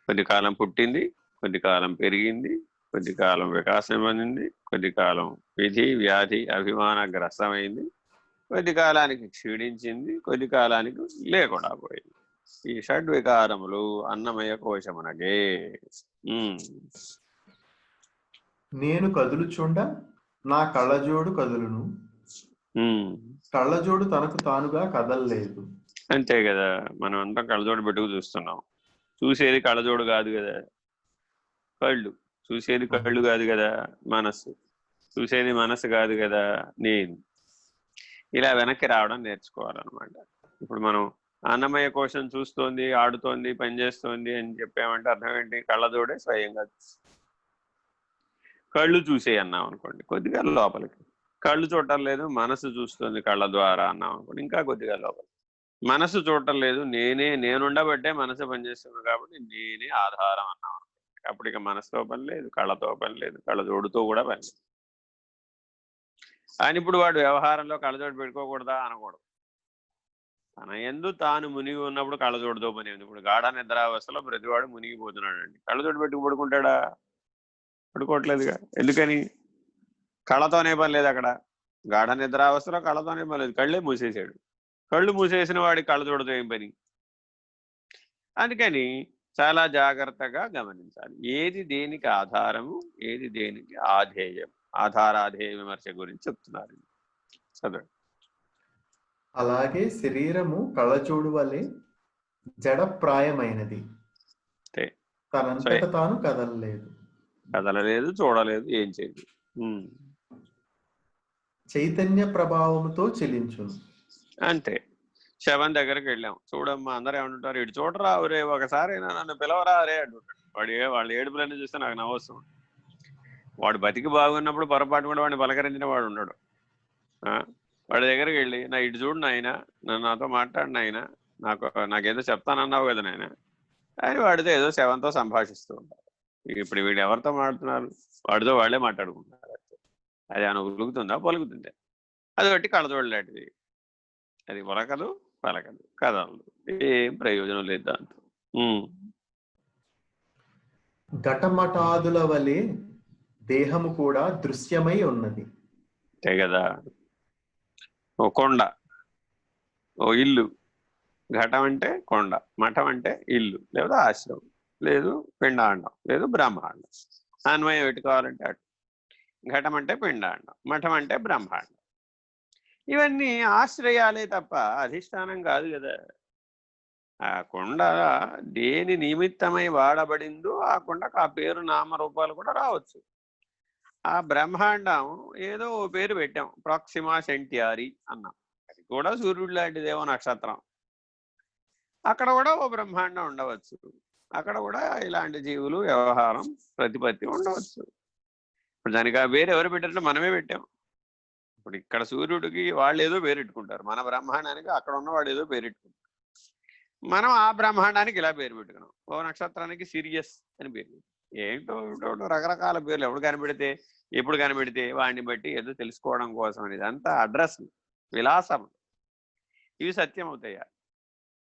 కొద్ది కాలం పుట్టింది, కొద్ది కాలం పెరిగింది, కొద్ది కాలం వికాసం పొందింది, కొద్ది కాలం విధి వ్యాధి అభిమానగ్రస్తమైంది, కొద్ది కాలానికి క్షీణించింది, కొద్ది కాలానికి లేకుండా పోయింది. ఈ షడ్వికారములు అన్నమయ కోశమునగే. నేను కదులుచుండ నా కళ్ళజోడు కదులును, కళ్ళజోడు తనకు తానుగా కదలలేదు. అంతే కదా, మనం అంతా కళ్ళజోడు పెట్టుకు చూస్తున్నాం. చూసేది కళ్ళజోడు కాదు కదా, కళ్ళు. చూసేది కళ్ళు కాదు కదా, మనస్సు. చూసేది మనస్సు కాదు కదా, నేను. ఇలా వెనక్కి రావడం నేర్చుకోవాలన్నమాట. ఇప్పుడు మనం అన్నమయ కోశం చూస్తోంది, ఆడుతోంది, పనిచేస్తోంది అని చెప్పామంటే అర్థం ఏంటి? కళ్ళజోడే స్వయంగా. కళ్ళు చూసే అన్నాం అనుకోండి, కొద్దిగా లోపలికి. కళ్ళు చూడటం లేదు, మనసు చూస్తుంది కళ్ళ ద్వారా అన్నాం అనుకోండి, ఇంకా కొద్దిగా లోపలికి. మనసు చూడటం లేదు, నేనుండబట్టే మనసు పనిచేస్తుంది కాబట్టి నేనే ఆధారం అన్నాం అనుకోండి. అప్పుడు ఇక మనసుతో పని లేదు, కళ్ళతో పని లేదు, కళ్ళజోడుతో కూడా పని లేదు. అని ఇప్పుడు వాడు వ్యవహారంలో కళ్ళజోడు పెట్టుకోకూడదా అనకూడదు. తన యందు తాను మునిగి ఉన్నప్పుడు కళ్ళజోడుతో పని ఉంది. ఇప్పుడు గాఢ నిద్రావస్థలో ప్రతివాడు మునిగిపోతున్నాడు అండి. కళ్ళజోడు పెట్టుకు పడుకుంటాడా? పడుకోవట్లేదుగా. ఎందుకని? కళ్ళతోనే పని లేదు అక్కడ. గాఢ నిద్రావస్థలో కళ్ళతోనే పని లేదు, కళ్ళే మూసేసాడు. కళ్ళు మూసేసిన వాడికి కళ్ళజోడుతో ఏం పని? అందుకని చాలా జాగ్రత్తగా గమనించాలి. ఏది దేనికి ఆధారము, ఏది దేనికి ఆధేయం. ఆధారాధేయ విమర్శ గురించి చెప్తున్నారు. చదవండి. అలాగే శరీరము కళ్ళజోడు వలె జడప్రాయమైనది, తనంతట తాను కదలలేదు. కదలలేదు, చూడలేదు, ఏం చేయదు. చైతన్య ప్రభావముతో చెలించును. అంతే. శవం దగ్గరికి వెళ్ళాం, చూడమ్మా అందరూ ఏమంటుంటారు, ఇటు చూడరా రే, ఒకసారి నన్ను పిలవరా రే అంటుంటాడు. వాళ్ళ ఏడుపులన్నీ చూస్తే నాకు నవ్వొస్తుంది. వాడు బతికి బాగున్నప్పుడు పొరపాటు కూడా వాడిని పలకరించిన వాడు ఉన్నాడు. వాడి దగ్గరికి వెళ్ళి, నా ఇటు చూడు నాయన, నన్ను నాతో మాట్లాడిన ఆయన, నాకేదో చెప్తానన్నావు కదా నాయన అని వాడితో ఏదో శవంతో సంభాషిస్తూ ఉంటారు. ఇప్పుడు వీడు ఎవరితో మాట్లాడుతున్నారు? వాడితో వాళ్ళే మాట్లాడుకుంటున్నారు. అది ఆయన ఉలుగుతుందా, పలుకుతుందా? అది బట్టి కళ్ళజోడు లాంటిది. అది ఉలకదు, పలకదు, కదలదు, ఏం ప్రయోజనం లేదు దాంతో. ఘటమటాదుల వలె దేహము కూడా దృశ్యమై ఉన్నది. అంతే కదా. ఓ కొండ, ఓ ఇల్లు. ఘటం అంటే కొండ, మఠం అంటే ఇల్లు, లేదా ఆశ్రమం, లేదు పిండాండం, లేదు బ్రహ్మాండం. అన్వయం పెట్టుకోవాలంటే అటు. ఘటం అంటే పిండాండం, మఠం అంటే బ్రహ్మాండం. ఇవన్నీ ఆశ్రయాలే తప్ప అధిష్టానం కాదు కదా. ఆ కొండ దేని నిమిత్తమై వాడబడిందో ఆ కొండకు ఆ పేరు నామరూపాలు కూడా రావచ్చు. ఆ బ్రహ్మాండం ఏదో ఓ పేరు పెట్టాం, ప్రాక్సిమా సెంటియారీ అన్నాం. అది కూడా సూర్యుడు లాంటిదేమో నక్షత్రం. అక్కడ కూడా ఓ బ్రహ్మాండం ఉండవచ్చు. అక్కడ కూడా ఇలాంటి జీవులు, వ్యవహారం, ప్రతిపత్తి ఉండవచ్చు. ఇప్పుడు దానికి ఆ పేరు ఎవరు పెట్టారంటే మనమే పెట్టాం. ఇప్పుడు ఇక్కడ సూర్యుడికి వాళ్ళు ఏదో పేరెట్టుకుంటారు, మన బ్రహ్మాండానికి అక్కడ ఉన్నవాడు ఏదో పేరెట్టుకుంటారు. మనం ఆ బ్రహ్మాండానికి ఇలా పేరు పెట్టుకున్నాం. ఓ నక్షత్రానికి సిరియస్ అని పేరు. ఏంటో రకరకాల పేర్లు ఎప్పుడు కనిపెడితే, ఎప్పుడు కనిపెడితే వాడిని బట్టి ఏదో తెలుసుకోవడం కోసం అనేది. అంతా అడ్రస్, విలాసం. ఇవి సత్యం అవుతాయా?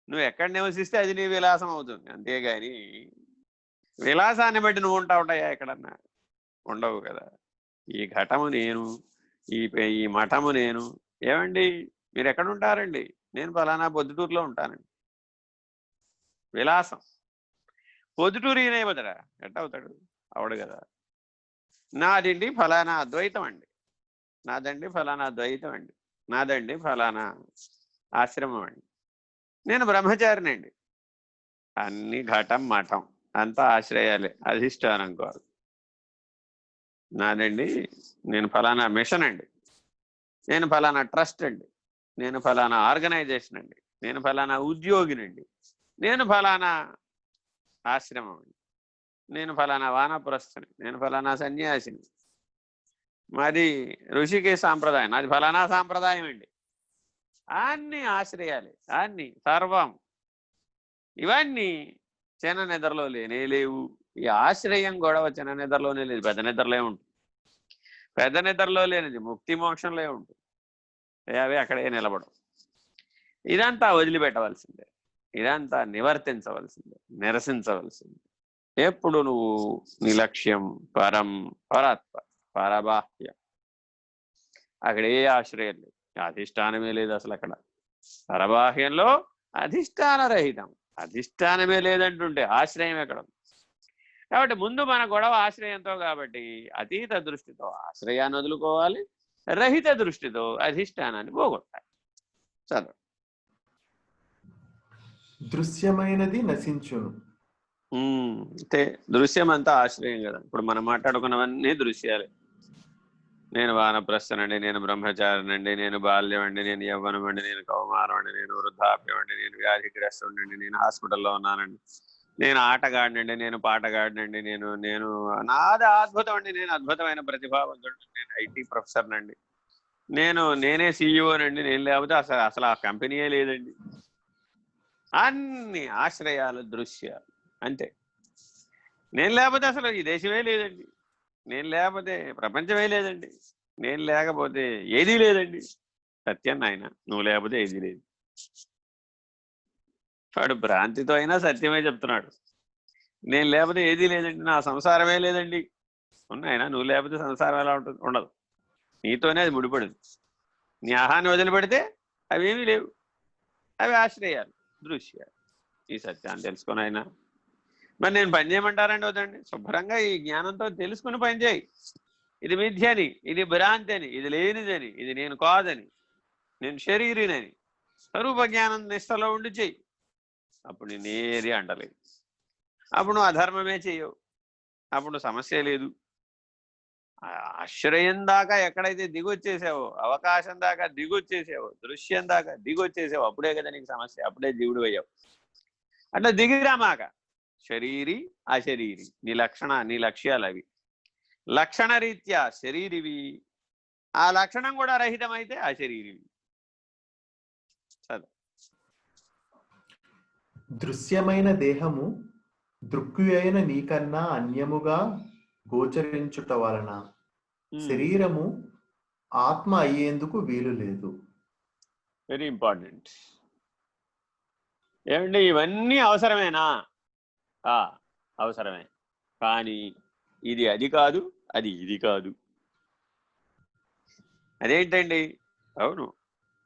నువ్వు ఎక్కడ నివసిస్తే అది నీ విలాసం అవుతుంది. అంతేగాని విలాసాన్ని బట్టి నువ్వు ఉంటావుటాయా ఎక్కడన్నా? ఉండవు కదా. ఈ ఘటము నేను, ఈ మఠము నేను. ఏమండి మీరు ఎక్కడుంటారండి? నేను ఫలానా పొద్దుటూరులో ఉంటానండి. విలాసం. పొద్దుటూరు ఈయనవుతాడా? ఎట్ట అవుతాడు? అవడు కదా. నాదండి ఫలానా అద్వైతం అండి, నాదండి ఫలానా ద్వైతం అండి, నాదండి ఫలానా ఆశ్రమం అండి, నేను బ్రహ్మచారినండి. అన్ని ఘటం మఠం అంతా ఆశ్రయాలే, అధిష్టానం కాదు. నాదండి, నేను ఫలానా మిషన్ అండి, నేను ఫలానా ట్రస్ట్ అండి, నేను ఫలానా ఆర్గనైజేషన్ అండి, నేను ఫలానా ఉద్యోగినండి, నేను ఫలానా ఆశ్రమం అండి, నేను ఫలానా వానప్రస్థుని, నేను ఫలానా సన్యాసిని, మాది ఋషికే సాంప్రదాయం, నాది ఫలానా సాంప్రదాయం అండి. అన్ని ఆశ్రయాలు, అన్ని సర్వం ఇవన్నీ చిన్న నిద్రలో లేనే లేవు. ఈ ఆశ్రయం గొడవ చిన్న నిద్రలోనే లేదు, పెద్ద నిద్రలే ఉంటుంది. పెద్ద నిద్రలో లేనిది ముక్తి మోక్షంలో ఉంటుంది. అవి అక్కడే నిలబడవు. ఇదంతా వదిలిపెట్టవలసిందే, ఇదంతా నివర్తించవలసిందే, నిరసించవలసిందే. ఎప్పుడు నువ్వు నీ లక్ష్యం పరం, పరాత్మ, పరబాహ్యం. అక్కడ ఏ ఆశ్రయం లేదు, అధిష్టానమే లేదు అసలు. అక్కడ పరబాహ్యంలో అధిష్టాన రహితం, అధిష్టానమే లేదంటుంటే ఆశ్రయం ఎక్కడ? కాబట్టి ముందు మన గొడవ ఆశ్రయంతో, కాబట్టి అతీత దృష్టితో ఆశ్రయాన్ని వదులుకోవాలి, రహిత దృష్టితో అధిష్టానాన్ని పోగొట్టాలి. చదువు. దృశ్యమైనది నశించును. అంటే దృశ్యం అంతా ఆశ్రయం కదా. ఇప్పుడు మనం మాట్లాడుకున్నవన్నీ దృశ్యాలే. నేను వానప్రస్థనండి, నేను బ్రహ్మచారినండి, నేను బాల్యం అండి, నేను యవ్వనం అండి, నేను కౌమారం అండి, నేను వృద్ధాప్యం అండి, నేను వ్యాధిగ్రస్తుడండి, నేను హాస్పిటల్లో ఉన్నానండి, నేను ఆటగాడినండి, నేను పాటగాడినండి, నేను నేను నాది అద్భుతం అండి, నేను అద్భుతమైన ప్రతిభావంతుడు, నేను ఐటీ ప్రొఫెసర్నండి, నేనే సీఈఓనండి, నేను లేకపోతే అసలు ఆ కంపెనీయే లేదండి. అన్ని ఆశ్రయాలు, దృశ్యాలు అంతే. నేను లేకపోతే అసలు ఈ దేశమే లేదండి, నేను లేకపోతే ప్రపంచమే లేదండి, నేను లేకపోతే ఏదీ లేదండి. సత్యం నాయన, నువ్వు లేకపోతే ఏదీ లేదు. వాడు భ్రాంతితో అయినా సత్యమే చెప్తున్నాడు. నేను లేకపోతే ఏదీ లేదండి, నా సంసారమే లేదండి. ఉన్నాయన, నువ్వు లేకపోతే సంసారం ఎలా ఉంటుంది? ఉండదు. నీతోనే అది ముడిపడింది. నీ ఆహాన్ని వదిలిపెడితే అవేమీ లేవు. అవి ఆశ్రయాలు, దృశ్యాలు. ఈ సత్యాన్ని తెలుసుకొని అయినా మరి నేను పని చేయమంటారండి? వద్దండి, శుభ్రంగా ఈ జ్ఞానంతో తెలుసుకుని పనిచేయి. ఇది మిథ్యని, ఇది భ్రాంతి అని, ఇది లేనిదని, ఇది నేను కాదని, నేను శరీరినని స్వరూప జ్ఞానం నిష్టలో ఉండి చెయ్యి. అప్పుడు నేనేది అంటలేదు. అప్పుడు నువ్వు అధర్మమే చెయ్యవు, అప్పుడు సమస్య లేదు. ఆశ్రయం దాకా ఎక్కడైతే దిగొచ్చేసావో, అవకాశం దాకా దిగొచ్చేసావో, దృశ్యం దాకా దిగొచ్చేసావో, అప్పుడే కదా నీకు సమస్య, అప్పుడే జీవుడు అయ్యావు. అట్లా దిగిరామాక శరీరి అశరీరి, నీ లక్ష్యాలు అవి. లక్షణ రీత్యా శరీరివి, ఆ లక్షణం కూడా రహితమైతే అశరీరివి. చదువు. దృశ్యమైన దేహము దృక్యైన నీకన్నా అన్యముగా గోచరించుట వలన శరీరము ఆత్మ అయ్యేందుకు వీలు లేదు. Very important. ఏమండి, ఇవన్నీ అవసరమేనా? అవసరమే. కానీ ఇది అది కాదు, అది ఇది కాదు. అదేంటండి? అవును,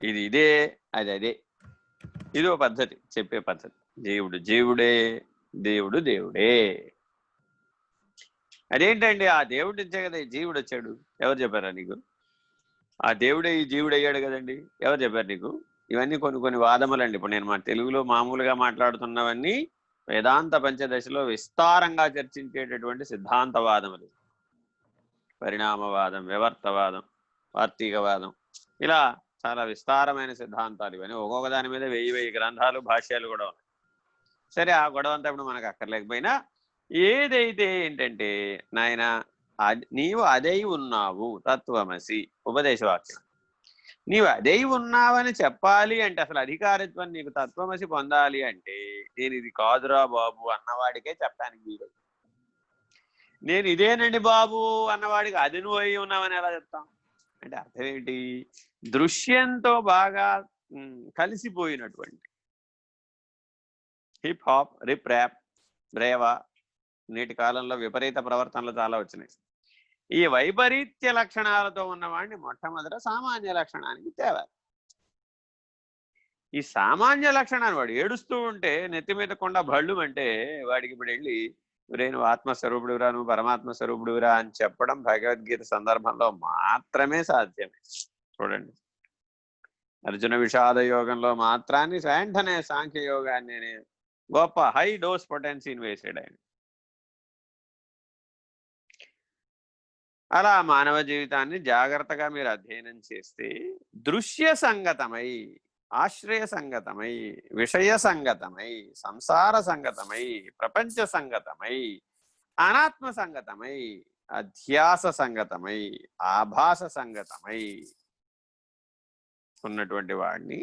ఇది ఇదే, అది అదే. ఇదో పద్ధతి, చెప్పే పద్ధతి. జీవుడు జీవుడే, దేవుడు దేవుడే. అదేంటండి? ఆ దేవుడి నుంచే కదా ఈ జీవుడు వచ్చాడు. ఎవరు చెప్పారా నీకు? ఆ దేవుడే ఈ జీవుడు అయ్యాడు కదండి. ఎవరు చెప్పారు నీకు? ఇవన్నీ కొన్ని వాదములండి. ఇప్పుడు నేను మా తెలుగులో మామూలుగా మాట్లాడుతున్నవన్నీ వేదాంత పంచదశలో విస్తారంగా చర్చించేటటువంటి సిద్ధాంతవాదములు. పరిణామవాదం, వివర్తవాదం, వార్తీకవాదం, ఇలా చాలా విస్తారమైన సిద్ధాంతాలు. ఇవన్నీ ఒక్కొక్క దాని మీద 1000 గ్రంథాలు, భాష్యాలు కూడా ఉన్నాయి. సరే, ఆ గొడవ అంతా ఇప్పుడు మనకు అక్కర్లేకపోయినా, ఏదైతే ఏంటంటే నాయన, నీవు అదై ఉన్నావు, తత్వమసి ఉపదేశవాక్యం. నీవు అదై ఉన్నావని చెప్పాలి అంటే, అసలు అధికారిత్వం నీకు తత్వమసి పొందాలి అంటే, నేను ఇది కాదురా బాబు అన్నవాడికే చెప్పడానికి వీలు. నేను ఇదేనండి బాబు అన్నవాడికి అది నువ్వు అయి ఉన్నావని ఎలా చెప్తాం? అంటే అర్థం ఏంటి? దృశ్యంతో బాగా కలిసిపోయినటువంటి హిప్ హాప్, రిప్ ర్యాప్, బ్రేవా, నేటి కాలంలో విపరీత ప్రవర్తనలు చాలా వచ్చినాయి. ఈ వైపరీత్య లక్షణాలతో ఉన్నవాడిని మొట్టమొదట సామాన్య లక్షణానికి తేవాలి. ఈ సామాన్య లక్షణాన్ని, వాడు ఏడుస్తూ ఉంటే నెత్తి మీద కొండ భళ్ళు అంటే, వాడికి ఇప్పుడు వెళ్ళి నేను ఆత్మస్వరూపుడురా, నువ్వు పరమాత్మ స్వరూపుడురా అని చెప్పడం భగవద్గీత సందర్భంలో మాత్రమే సాధ్యమే. చూడండి, అర్జున విషాద యోగంలో మాత్రాన్ని వెంటనే సాంఖ్య యోగాన్ని గొప్ప హై డోస్ పొటెన్సీని వేసాడు ఆయన. అలా మానవ జీవితాన్ని జాగ్రత్తగా మీరు అధ్యయనం చేస్తే దృశ్య సంగతమై, ఆశ్రయ సంగతమై, విషయ సంగతమై, సంసార సంగతమై, ప్రపంచ సంగతమై, అనాత్మ సంగతమై, అధ్యాస సంగతమై, ఆభాస సంగతమై ఉన్నటువంటి వాడిని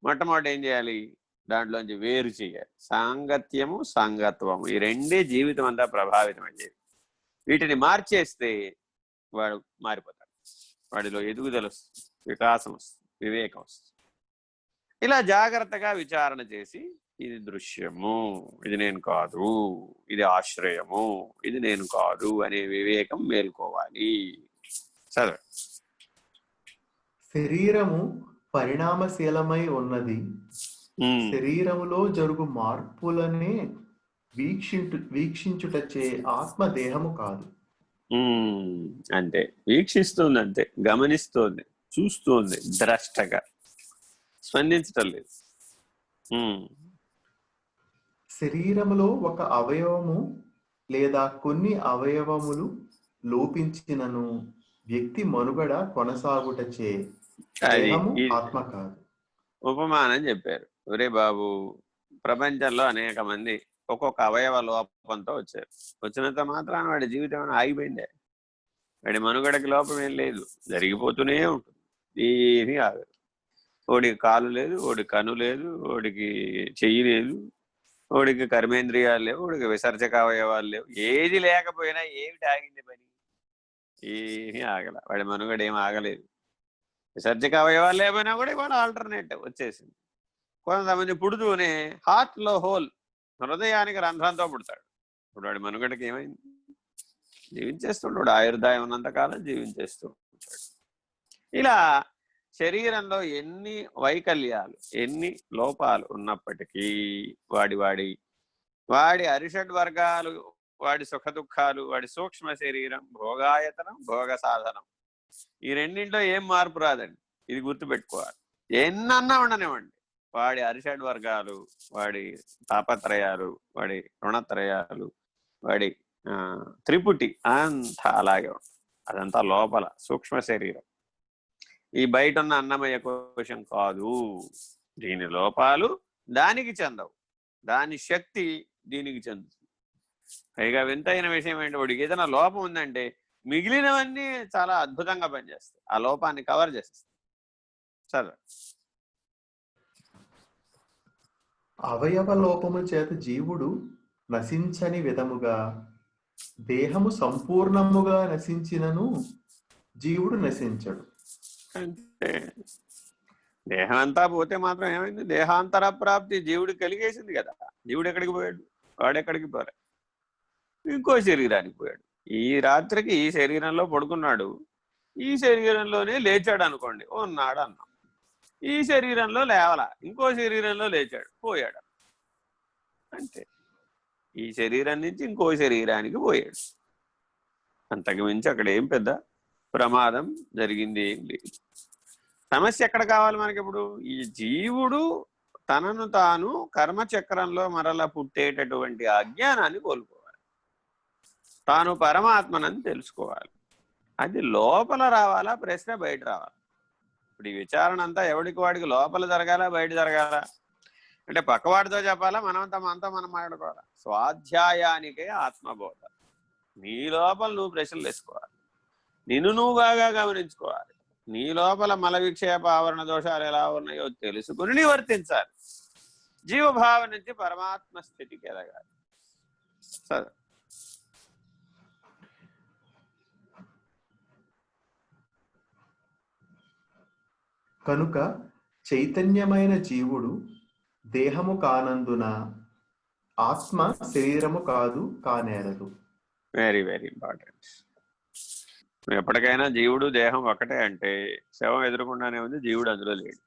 మొట్టమొదటి ఏం చేయాలి? దాంట్లోంచి వేరు చేయాలి. సాంగత్యము, సంగత్వము ఈ రెండే జీవితం అంతా ప్రభావితం అయ్యేది. వీటిని మార్చేస్తే వాడు మారిపోతాడు. వాడిలో ఎదుగుదల వస్తుంది, వికాసం వస్తుంది, వివేకం వస్తుంది. ఇలా జాగ్రత్తగా విచారణ చేసి ఇది దృశ్యము, ఇది నేను కాదు, ఇది ఆశ్రయము, ఇది నేను కాదు అనే వివేకం మేల్కోవాలి. చదవ. శరీరము పరిణామశీలమై ఉన్నది. శరీరములో జరుగు మార్పులనే వీక్షించుటచే ఆత్మ దేహము కాదు. అంతే, వీక్షిస్తుంది, అంతే, గమనిస్తోంది, చూస్తోంది, ద్రష్టగా స్పందించటం లేదు. శరీరములో ఒక అవయవము లేదా కొన్ని అవయవములు లోపించినను వ్యక్తి మనుగడ కొనసాగుటచే దేహము ఆత్మ కాదు. ఉపమానం చెప్పారు. ఒరే బాబు, ప్రపంచంలో అనేక మంది ఒక్కొక్క అవయవ లోపంతో వచ్చారు. వచ్చినంత మాత్రాన వాడి జీవితం ఆగిపోయిందే. వాడి మనుగడకి లోపం ఏం లేదు, జరిగిపోతూనే ఉంటుంది, ఏమీ ఆగదు. ఓడికి కాలు లేదు, ఓడికి కను లేదు, ఓడికి చెయ్యి లేదు, ఓడికి కర్మేంద్రియాలు లేవు, ఓడికి విసర్జక అవయవాలు లేవు. ఏది లేకపోయినా ఏమిటి ఆగింది పని? ఏమీ ఆగల. వాడి మనుగడ ఏం ఆగలేదు. విసర్జక అవయవాలు లేకపోయినా కూడా ఇవాళ ఆల్టర్నేటివ్ వచ్చేసింది. కొంతమంది పుడుతూనే హార్ట్లో హోల్, హృదయానికి రంధ్రంతో పుడతాడు. ఇప్పుడు వాడి మనుగడకి ఏమైంది? జీవించేస్తుంటాడు, ఆయుర్దాయం ఉన్నంతకాలం జీవించేస్తూ ఉంటాడు. ఇలా శరీరంలో ఎన్ని వైకల్యాలు, ఎన్ని లోపాలు ఉన్నప్పటికీ వాడి అరిషడ్ వర్గాలు, వాడి సుఖ దుఃఖాలు, వాడి సూక్ష్మ శరీరం, భోగాయతనం, భోగ సాధనం, ఈ రెండింటిలో ఏం మార్పు రాదండి. ఇది గుర్తుపెట్టుకోవాలి. ఎన్నన్నా ఉండనివ్వండి, వాడి అరిషడ్ వర్గాలు, వాడి తాపత్రయాలు, వాడి రుణత్రయాలు, వాడి త్రిపుటి అంతా అలాగే ఉంటుంది. అదంతా లోపల సూక్ష్మ శరీరం. ఈ బయట ఉన్న అన్నమయ కోశం కాదు. దీని లోపాలు దానికి చెందవు, దాని శక్తి దీనికి చెందుతుంది. పైగా వింతైన విషయం ఏంటి, వాడికి ఏదైనా లోపం ఉందంటే మిగిలినవన్నీ చాలా అద్భుతంగా పనిచేస్తాయి, ఆ లోపాన్ని కవర్ చేస్తాయి. చదువు. అవయవ లోపము చేత జీవుడు నశించని విధముగా దేహము సంపూర్ణముగా నశించినను జీవుడు నశించడు. అంటే దేహం అంతా పోతే మాత్రం ఏమైంది? దేహాంతర ప్రాప్తి జీవుడికి కలిగేసింది కదా. జీవుడు ఎక్కడికి పోయాడు? వాడెక్కడికి పోలే, ఇంకో శరీరానికి పోయాడు. ఈ రాత్రికి ఈ శరీరంలో పడుకున్నాడు, ఈ శరీరంలోనే లేచాడు అనుకోండి, ఉన్నాడు అన్నాం. ఈ శరీరంలో లేవలా, ఇంకో శరీరంలో లేచాడు, పోయాడు. అంతే, ఈ శరీరం నుంచి ఇంకో శరీరానికి పోయాడు. అంతకు మించి అక్కడ ఏం పెద్ద ప్రమాదం జరిగింది ఏం లేదు. సమస్య ఎక్కడ కావాలి మనకి? ఇప్పుడు ఈ జీవుడు తనను తాను కర్మచక్రంలో మరలా పుట్టేటటువంటి అజ్ఞానాన్ని కోల్పోవాలి. తాను పరమాత్మనని తెలుసుకోవాలి. అది లోపల రావాలా, ప్రశ్న బయట రావాలా? ఇప్పుడు ఈ విచారణ అంతా ఎవడికి వాడికి లోపల జరగాల, బయట జరగాల? అంటే పక్కవాడితో చెప్పాలా, మనమంతా మనం మాట్లాడుకోవాలా? స్వాధ్యాయానికే ఆత్మబోధ. నీ లోపల నువ్వు ప్రశ్నలు వేసుకోవాలి, నిన్ను నువ్వు బాగా గమనించుకోవాలి. నీ లోపల మల విక్షేప ఆవరణ దోషాలు ఎలా ఉన్నాయో తెలుసుకుని నివర్తించాలి. జీవభావం నుంచి పరమాత్మ స్థితికి ఎదగాలి. సరే, కనుక చైతన్యమైన జీవుడు దేహము కానందున ఆత్మ శరీరము కాదు కానేరదు. Very very important. ఎప్పటికైనా జీవుడు దేహం ఒకటే అంటే శవం ఎదురకుండానే ఉంది, జీవుడు అందులో లేడు.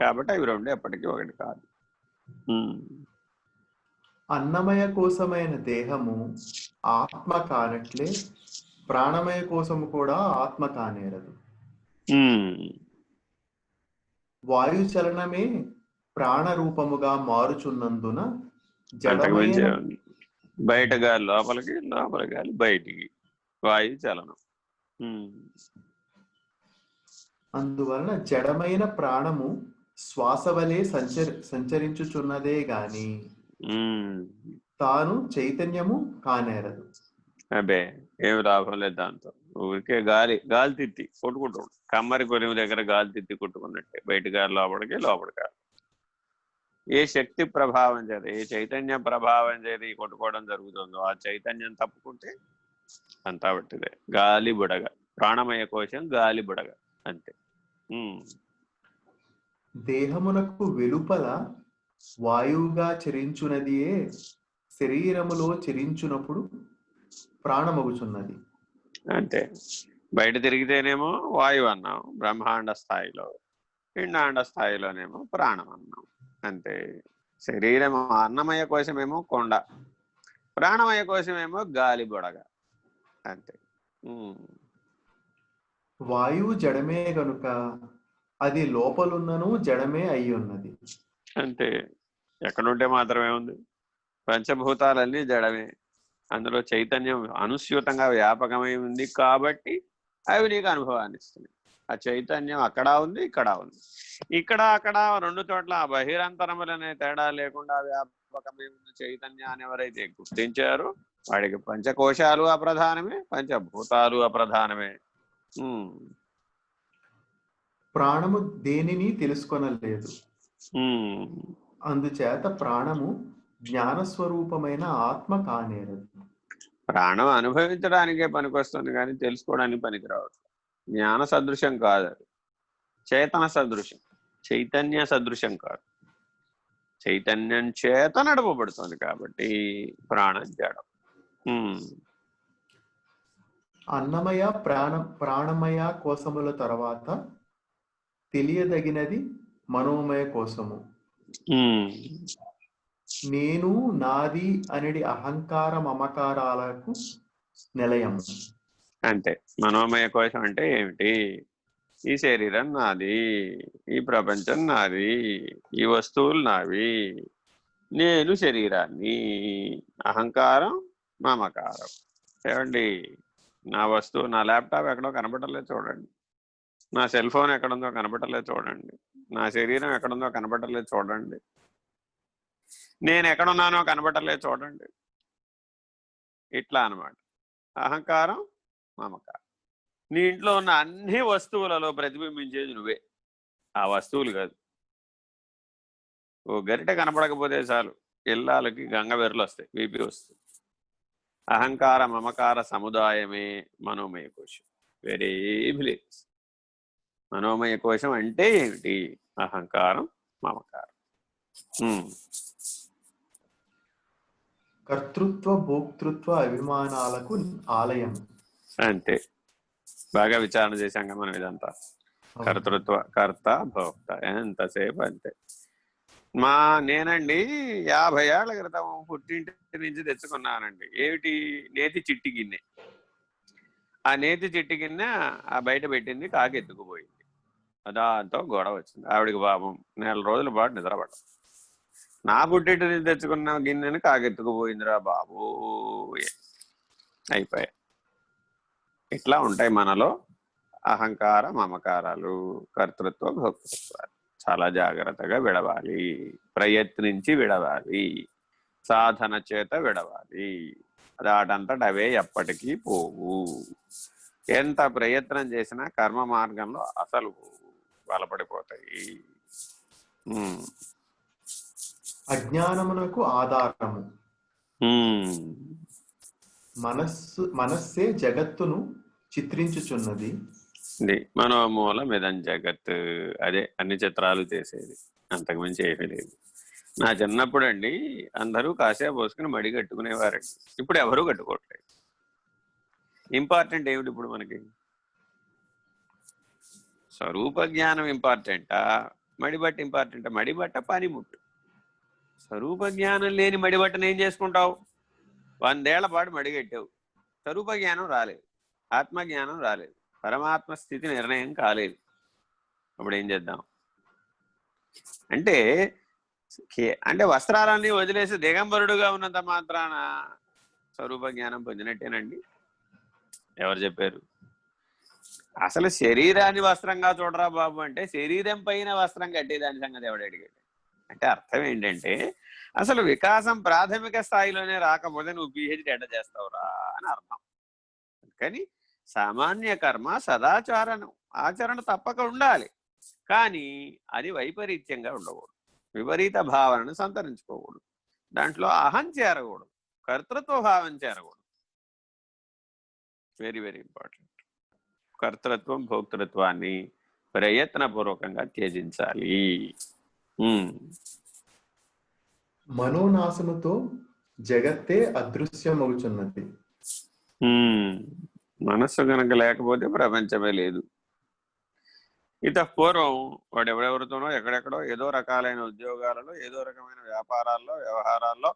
కాబట్టి అవి రెండు ఎప్పటికీ ఒకటి కాదు. అన్నమయ కోసమైన దేహము ఆత్మ కానట్లే ప్రాణమయ కోసము కూడా ఆత్మ కానేరదు. వాయు చలనమే ప్రాణరూపముగా మారుచున్నందున బయట గాలి లోపలికి, లోపల గాలి బయటికి. వాయు చలనం. అందువలన జడమైన ప్రాణము శ్వాస వలె సంచరించుచున్నదే గాని తాను చైతన్యము కానేరదు. అబ్బే ఏమి లాభం లేదు దాంతో. ఊరికే గాలి గాలి తిత్తి కొట్టుకుంటూ కమ్మరి కొలిమి దగ్గర గాలి తిత్తి కొట్టుకున్నట్టే, బయట గాలి లోపలికి, లోపలి గాలి. ఏ శక్తి ప్రభావం చేత, ఏ చైతన్య ప్రభావం చేత ఈ కొట్టుకోవడం జరుగుతుందో ఆ చైతన్యం తప్పుకుంటే అంతా బట్టిదే. గాలి బుడగ, ప్రాణమయ కోశం గాలి బుడగ అంతే. దేహమునకు వెలుపల వాయువుగా చరించునదియే శరీరములో చరించునప్పుడు ప్రాణమగుచున్నది అంతే. బయట తిరిగితేనేమో వాయువు అన్నాం బ్రహ్మాండ స్థాయిలో, పిండాండ స్థాయిలోనేమో ప్రాణం అన్నాం అంతే. శరీరం అన్నమయ కోశమేమో కొండ, ప్రాణమయ కోశమేమో గాలి బుడగ అంతే. వాయువు జడమే గనుక అది లోపలున్నను జడమే అయి ఉన్నది అంతే. ఎక్కడుంటే మాత్రమే ఉంది, పంచభూతాలన్నీ జడమే, అందులో చైతన్యం అనుస్యూతంగా వ్యాపకమై ఉంది కాబట్టి అవి నీకు అనుభవాన్ని ఇస్తున్నాయి. ఆ చైతన్యం అక్కడ ఉంది, ఇక్కడ ఉంది. ఇక్కడ అక్కడ రెండు చోట్ల బహిరంతరములనే తేడా లేకుండా వ్యాపకమై ఉన్న చైతన్యాన్ని ఎవరైతే గుర్తించారో వాడికి పంచకోశాలు అప్రధానమే, పంచభూతాలు అప్రధానమే. ప్రాణము దేనిని తెలుసుకొనలేదు, అందుచేత ప్రాణము జ్ఞానస్వరూపమైన ఆత్మ కానేరదు. ప్రాణం అనుభవించడానికే పనికొస్తుంది కానీ తెలుసుకోవడానికి పనికిరావట్లేదు. జ్ఞాన సదృశం కాదు అది, చేతన సదృశం, చైతన్య సదృశం కాదు. చైతన్యం చేత నడపబడుతుంది కాబట్టి ప్రాణం జడం. అన్నమయ ప్రాణమయ కోశముల తర్వాత తెలియదగినది మనోమయ కోశము. నేను నాది అనేది అహంకార మమకారాలకు నిలయము అంటే మనోమయ కోశం అంటే ఏమిటి? ఈ శరీరం నాది, ఈ ప్రపంచం నాది, ఈ వస్తువులు నావి, నేను శరీరాన్ని. అహంకారం మమకారం. ఏమండి, నా వస్తువు, నా ల్యాప్టాప్ ఎక్కడో కనబడలేదు చూడండి, నా సెల్ ఫోన్ ఎక్కడుందో కనబడలేదు చూడండి, నా శరీరం ఎక్కడుందో కనబడలేదు చూడండి, నేను ఎక్కడున్నానో కనబడలేదు చూడండి. ఇట్లా అన్నమాట అహంకారం మమకారం. నీ ఇంట్లో ఉన్న అన్ని వస్తువులలో ప్రతిబింబించేది నువ్వే, ఆ వస్తువులు కాదు. ఓ గరిట కనపడకపోతే చాలు ఇల్లాలకి గంగబెర్రలు వస్తాయి, బీపీ వస్తుంది. అహంకార మమకార సముదాయమే మనోమయ కోశం, వేరేమి లేదు. మనోమయ కోశం అంటే ఏమిటి? అహంకారం మమకారం. కర్తృత్వ భోక్తృత్వ అభిమానాలకు ఆలయం అంతే. బాగా విచారణ చేశాం కదా మనం ఇదంతా. కర్తృత్వ, కర్త, భోక్త, ఎంతసేపు అంతే. నేనండి 50 ఏళ్ల క్రితం పుట్టింటి నుంచి తెచ్చుకున్నానండి. ఏమిటి? నేతి చిట్టి గిన్నె. ఆ నేతి చిట్టి గిన్నె ఆ బయట పెట్టింది, కాకి ఎత్తుకుపోయింది. దాంతో గొడవ వచ్చింది. ఆవిడికి పాపం 4 నెలల రోజుల పాటు నిద్రపడ. నా పుట్టింటి నుంచి తెచ్చుకున్న గిన్నెని కాకెత్తుకుపోయిందిరా బాబు, అయిపోయాయి. ఇట్లా ఉంటాయి మనలో అహంకార మమకారాలు, కర్తృత్వ భోక్తృత్వాలు. చాలా జాగ్రత్తగా విడవాలి, ప్రయత్నించి విడవాలి, సాధన చేత విడవాలి. వాటంతట అవే ఎప్పటికీ పోవు. ఎంత ప్రయత్నం చేసినా కర్మ మార్గంలో అసలు బలపడిపోతాయి. అజ్ఞానమునకు ఆధారము మనస్సే జగత్తును చిత్రించుచున్నది. మనోమూలమిదం జగత్. అదే అన్ని చిత్రాలు చేసేది, అంతకుమించి ఏమీ లేదు. నా చిన్నప్పుడు అండి అందరూ కాసేపు పోసుకుని మడి కట్టుకునేవారండి. ఇప్పుడు ఎవరూ కట్టుకోవట్లేదు. ఇంపార్టెంట్ ఏమిటి ఇప్పుడు మనకి? స్వరూప జ్ఞానం ఇంపార్టెంటా, మడిబట్ట ఇంపార్టెంటా? మడిబట్ట పనిముట్టు. స్వరూప జ్ఞానం లేని మడిబట్టను ఏం చేసుకుంటావు? 100 ఏళ్ల పాటు మడిగట్టావు, స్వరూప జ్ఞానం రాలేదు, ఆత్మజ్ఞానం రాలేదు, పరమాత్మ స్థితి నిర్ణయం కాలేదు. అప్పుడు ఏం చేద్దాం? అంటే వస్త్రాలన్నీ వదిలేసి దిగంబరుడుగా ఉన్నంత మాత్రాన స్వరూప జ్ఞానం పొందినట్టేనండి. ఎవరు చెప్పారు? అసలు శరీరాన్ని వస్త్రంగా చూడరా బాబు అంటే శరీరం పైన వస్త్రం కట్టేదాని సంగతి ఎవడు అడిగాడు? అంటే అర్థం ఏంటంటే అసలు వికాసం ప్రాథమిక స్థాయిలోనే రాకపోతే నువ్వు పిహెచ్డి ఎట్ట చేస్తావురా అని అర్థం. కానీ సామాన్య కర్మ సదాచారణం, ఆచరణ తప్పక ఉండాలి. కానీ అది వైపరీత్యంగా ఉండకూడదు, విపరీత భావనను సంతరించుకోకూడదు, దాంట్లో అహం చేరకూడదు, కర్తృత్వ భావం చేరకూడదు. Very very important. కర్తృత్వం భోక్తృత్వాన్ని ప్రయత్నపూర్వకంగా త్యజించాలి. మనోనాశముతో జగత్తే అదృశ్యమవుచున్నది. మనస్సు కనుక లేకపోతే ప్రపంచమే లేదు. పూర్వం వాడు ఎవరెవరితోనో ఎక్కడెక్కడో ఏదో రకాలైన ఉద్యోగాలలో, ఏదో రకమైన వ్యాపారాల్లో, వ్యవహారాల్లో,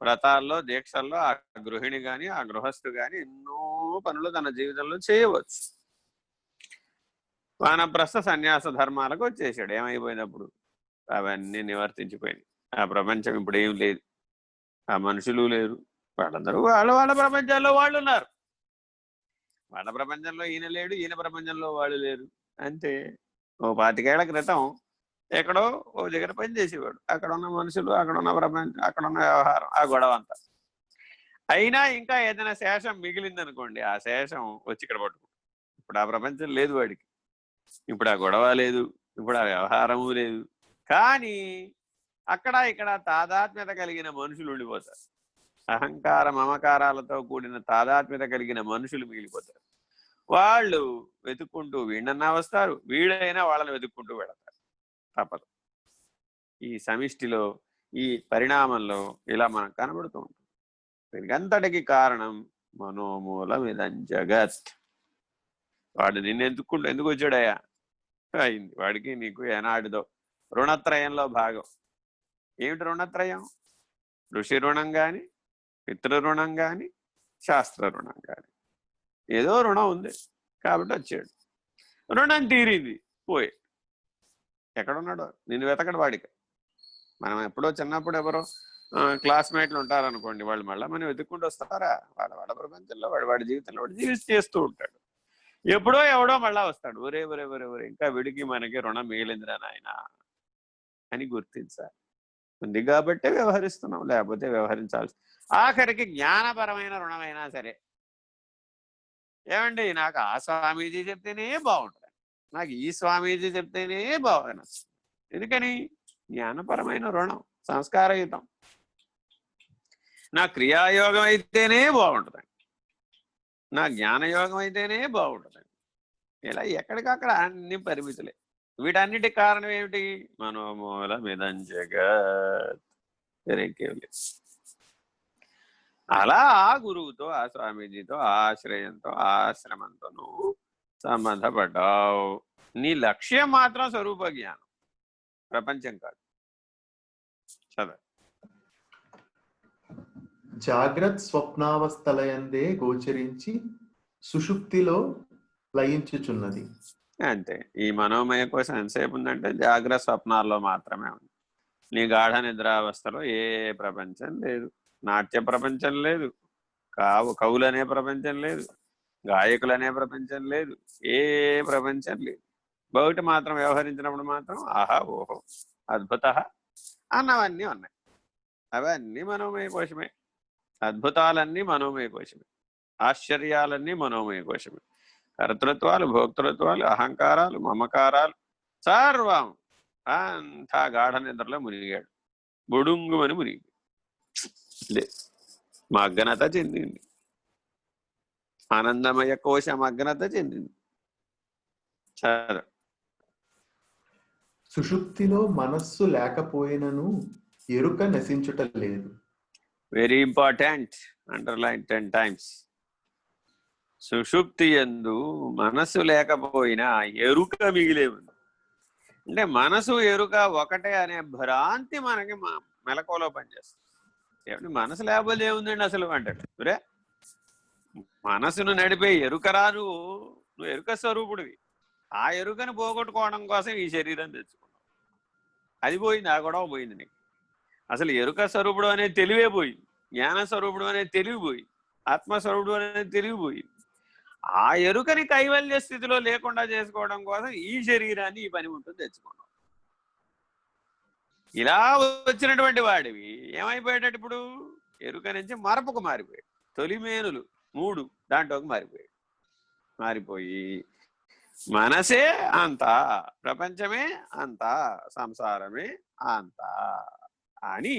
వ్రతాల్లో, దీక్షల్లో ఆ గృహిణి కానీ ఆ గృహస్థు కానీ ఎన్నో పనులు తన జీవితంలో చేయవచ్చు. వానప్రస్థ సన్యాస ధర్మాలకు వచ్చేసాడు. ఏమైపోయినప్పుడు అవన్నీ నివర్తించిపోయినాయి. ఆ ప్రపంచం ఇప్పుడు ఏం లేదు, ఆ మనుషులు లేరు, వాళ్ళందరూ వాళ్ళ ప్రపంచాల్లో వాళ్ళు ఉన్నారు. వాళ్ళ ప్రపంచంలో ఈయన లేడు, ఈయన ప్రపంచంలో వాళ్ళు లేరు, అంతే. ఓ 25 ఏళ్ల క్రితం ఎక్కడో ఓ దగ్గర పని చేసేవాడు, అక్కడ ఉన్న మనుషులు, అక్కడ ఉన్న ప్రపంచం, అక్కడ ఉన్న వ్యవహారం, ఆ గొడవ అంతా. అయినా ఇంకా ఏదైనా శేషం మిగిలిందనుకోండి, ఆ శేషం వచ్చి ఇక్కడ పట్టుకో. ఇప్పుడు ఆ ప్రపంచం లేదు వాడికి, ఇప్పుడు ఆ గొడవ లేదు, ఇప్పుడు ఆ వ్యవహారము లేదు. కానీ అక్కడ ఇక్కడ తాదాత్మ్యత కలిగిన మనుషులు ఉండిపోతారు. అహంకార మమకారాలతో కూడిన తాదాత్మ్యత కలిగిన మనుషులు మిగిలిపోతారు. వాళ్ళు వెతుక్కుంటూ వీళ్ళన్నా వస్తారు, వీడైనా వాళ్ళని వెతుక్కుంటూ వెళతారు. తప్పదు. ఈ సమిష్టిలో, ఈ పరిణామంలో ఇలా మనకు కనబడుతూ ఉంటుంది. దీనికంతటికి కారణం మనోమూలం ఇదం జగత్. వాడు నిన్ను ఎందుకు వచ్చాడయా? అయింది వాడికి నీకు ఏనాటిదో రుణత్రయంలో భాగం. ఏమిటి రుణత్రయం? ఋషి రుణం కానీ, పితృ రుణం కానీ, శాస్త్ర రుణం కానీ, ఏదో రుణం ఉంది కాబట్టి వచ్చాడు. రుణం తీరింది, పోయి ఎక్కడున్నాడో నిన్ను వెతకడు వాడికి. మనం ఎప్పుడో చిన్నప్పుడు ఎవరో క్లాస్మేట్లు ఉంటారనుకోండి, వాళ్ళు మళ్ళీ మనం వెతుక్కుంటూ వస్తారా? వాళ్ళ ప్రపంచంలో వాడి జీవితంలో వాడు చేస్తూ ఉంటాడు. ఎప్పుడో ఎవడో మళ్ళా వస్తాడు, ఒరే ఒరే ఒరే ఒరే ఇంకా విడికి మనకి రుణం మిగిలిందిరా నాయన అని గుర్తించాలి. ఉంది కాబట్టే వ్యవహరిస్తున్నాం, లేకపోతే వ్యవహరించాల్సి. ఆఖరికి జ్ఞానపరమైన రుణమైనా సరే, ఏమండి నాకు ఆ స్వామీజీ చెప్తేనే బాగుంటుంది, నాకు ఈ స్వామీజీ చెప్తేనే బాగుంది. ఎందుకని? జ్ఞానపరమైన రుణం, సంస్కారయుతం. నా క్రియాయోగం అయితేనే బాగుంటుంది, నా జ్ఞానయోగం అయితేనే బాగుంటుంది. ఇలా ఎక్కడికక్కడ అన్ని పరిమితులే. వీటన్నిటికి కారణం ఏమిటి? మనోమూలం ఇదం జగత్. అలా ఆ గురువుతో, ఆ స్వామీజీతో, ఆ ఆశ్రయంతో, ఆ ఆశ్రమంతో నువ్వు సంబంధపడ్డావు. నీ లక్ష్యం మాత్రం స్వరూప జ్ఞానం, ప్రపంచం కాదు. చదవ. జాగ్రత్త స్వప్నావస్థలయందే గోచరించి సుషుప్తిలో లయించుచున్నది. అంతే. ఈ మనోమయ కోసం ఎంతసేపు ఉందంటే జాగ్రత్త స్వప్నాల్లో మాత్రమే ఉంది. నీ గాఢ నిద్రావస్థలో ఏ ప్రపంచం లేదు, నాట్య ప్రపంచం లేదు, కవులనే ప్రపంచం లేదు, గాయకులనే ప్రపంచం లేదు, ఏ ప్రపంచం లేదు. బయట మాత్రం వ్యవహరించినప్పుడు మాత్రం ఆహా ఓహో అద్భుత అన్నవన్నీ ఉన్నాయి. అవన్నీ మనోమయ కోశమే. అద్భుతాలన్నీ మనోమయ కోశమే, ఆశ్చర్యాలన్నీ మనోమయ కోశమే. కర్తృత్వాలు, భోక్తృత్వాలు, అహంకారాలు, మమకారాలు సర్వం అంతా గాఢ నిద్రలో మునిగాడు. బొడుంగుమని మునిగి మగ్నత చెందింది. ఆనందమయ కోశం మగ్నత చెందింది. చదువు. సుషుప్తిలో మనస్సు లేకపోయినను ఎరుక నశించుట లేదు. Very important, underline 10 times. సుషుప్తి యందు మనసు లేకపోయినా ఎరుక మిగిలే ఉంది. అంటే మనసు ఎరుక ఒకటే అనే భ్రాంతి మనకి మెలకువలో పనిచేస్తుంది. ఏమంటే మనసు లేకపోతే ఏముందండి అసలు అంటాడు. రే మనసును నడిపే ఎరుకరా నువ్వు ఎరుక స్వరూపుడివి. ఆ ఎరుకను పోగొట్టుకోవడం కోసం ఈ శరీరం తెచ్చుకున్నావు. అది పోయింది, ఆ గొడవ పోయింది నీకు. అసలు ఎరుక స్వరూపుడు అనేది తెలివే పోయింది, జ్ఞాన స్వరూపుడు అనేది తెలివి పోయింది, ఆత్మస్వరూపుడు అనేది తెలివి పోయింది. ఆ ఎరుకని కైవల్య స్థితిలో లేకుండా చేసుకోవడం కోసం ఈ శరీరాన్ని ఈ పనిముట్టు తెచ్చుకున్నాం. ఇలా వచ్చినటువంటి వాడివి ఏమైపోయాడు ఇప్పుడు? ఎరుక నుంచి మరపుకు మారిపోయాడు. తొలిమేనులు 3 దాంట్లోకి మారిపోయి మనసే అంతా, ప్రపంచమే అంతా, సంసారమే అంతా అని.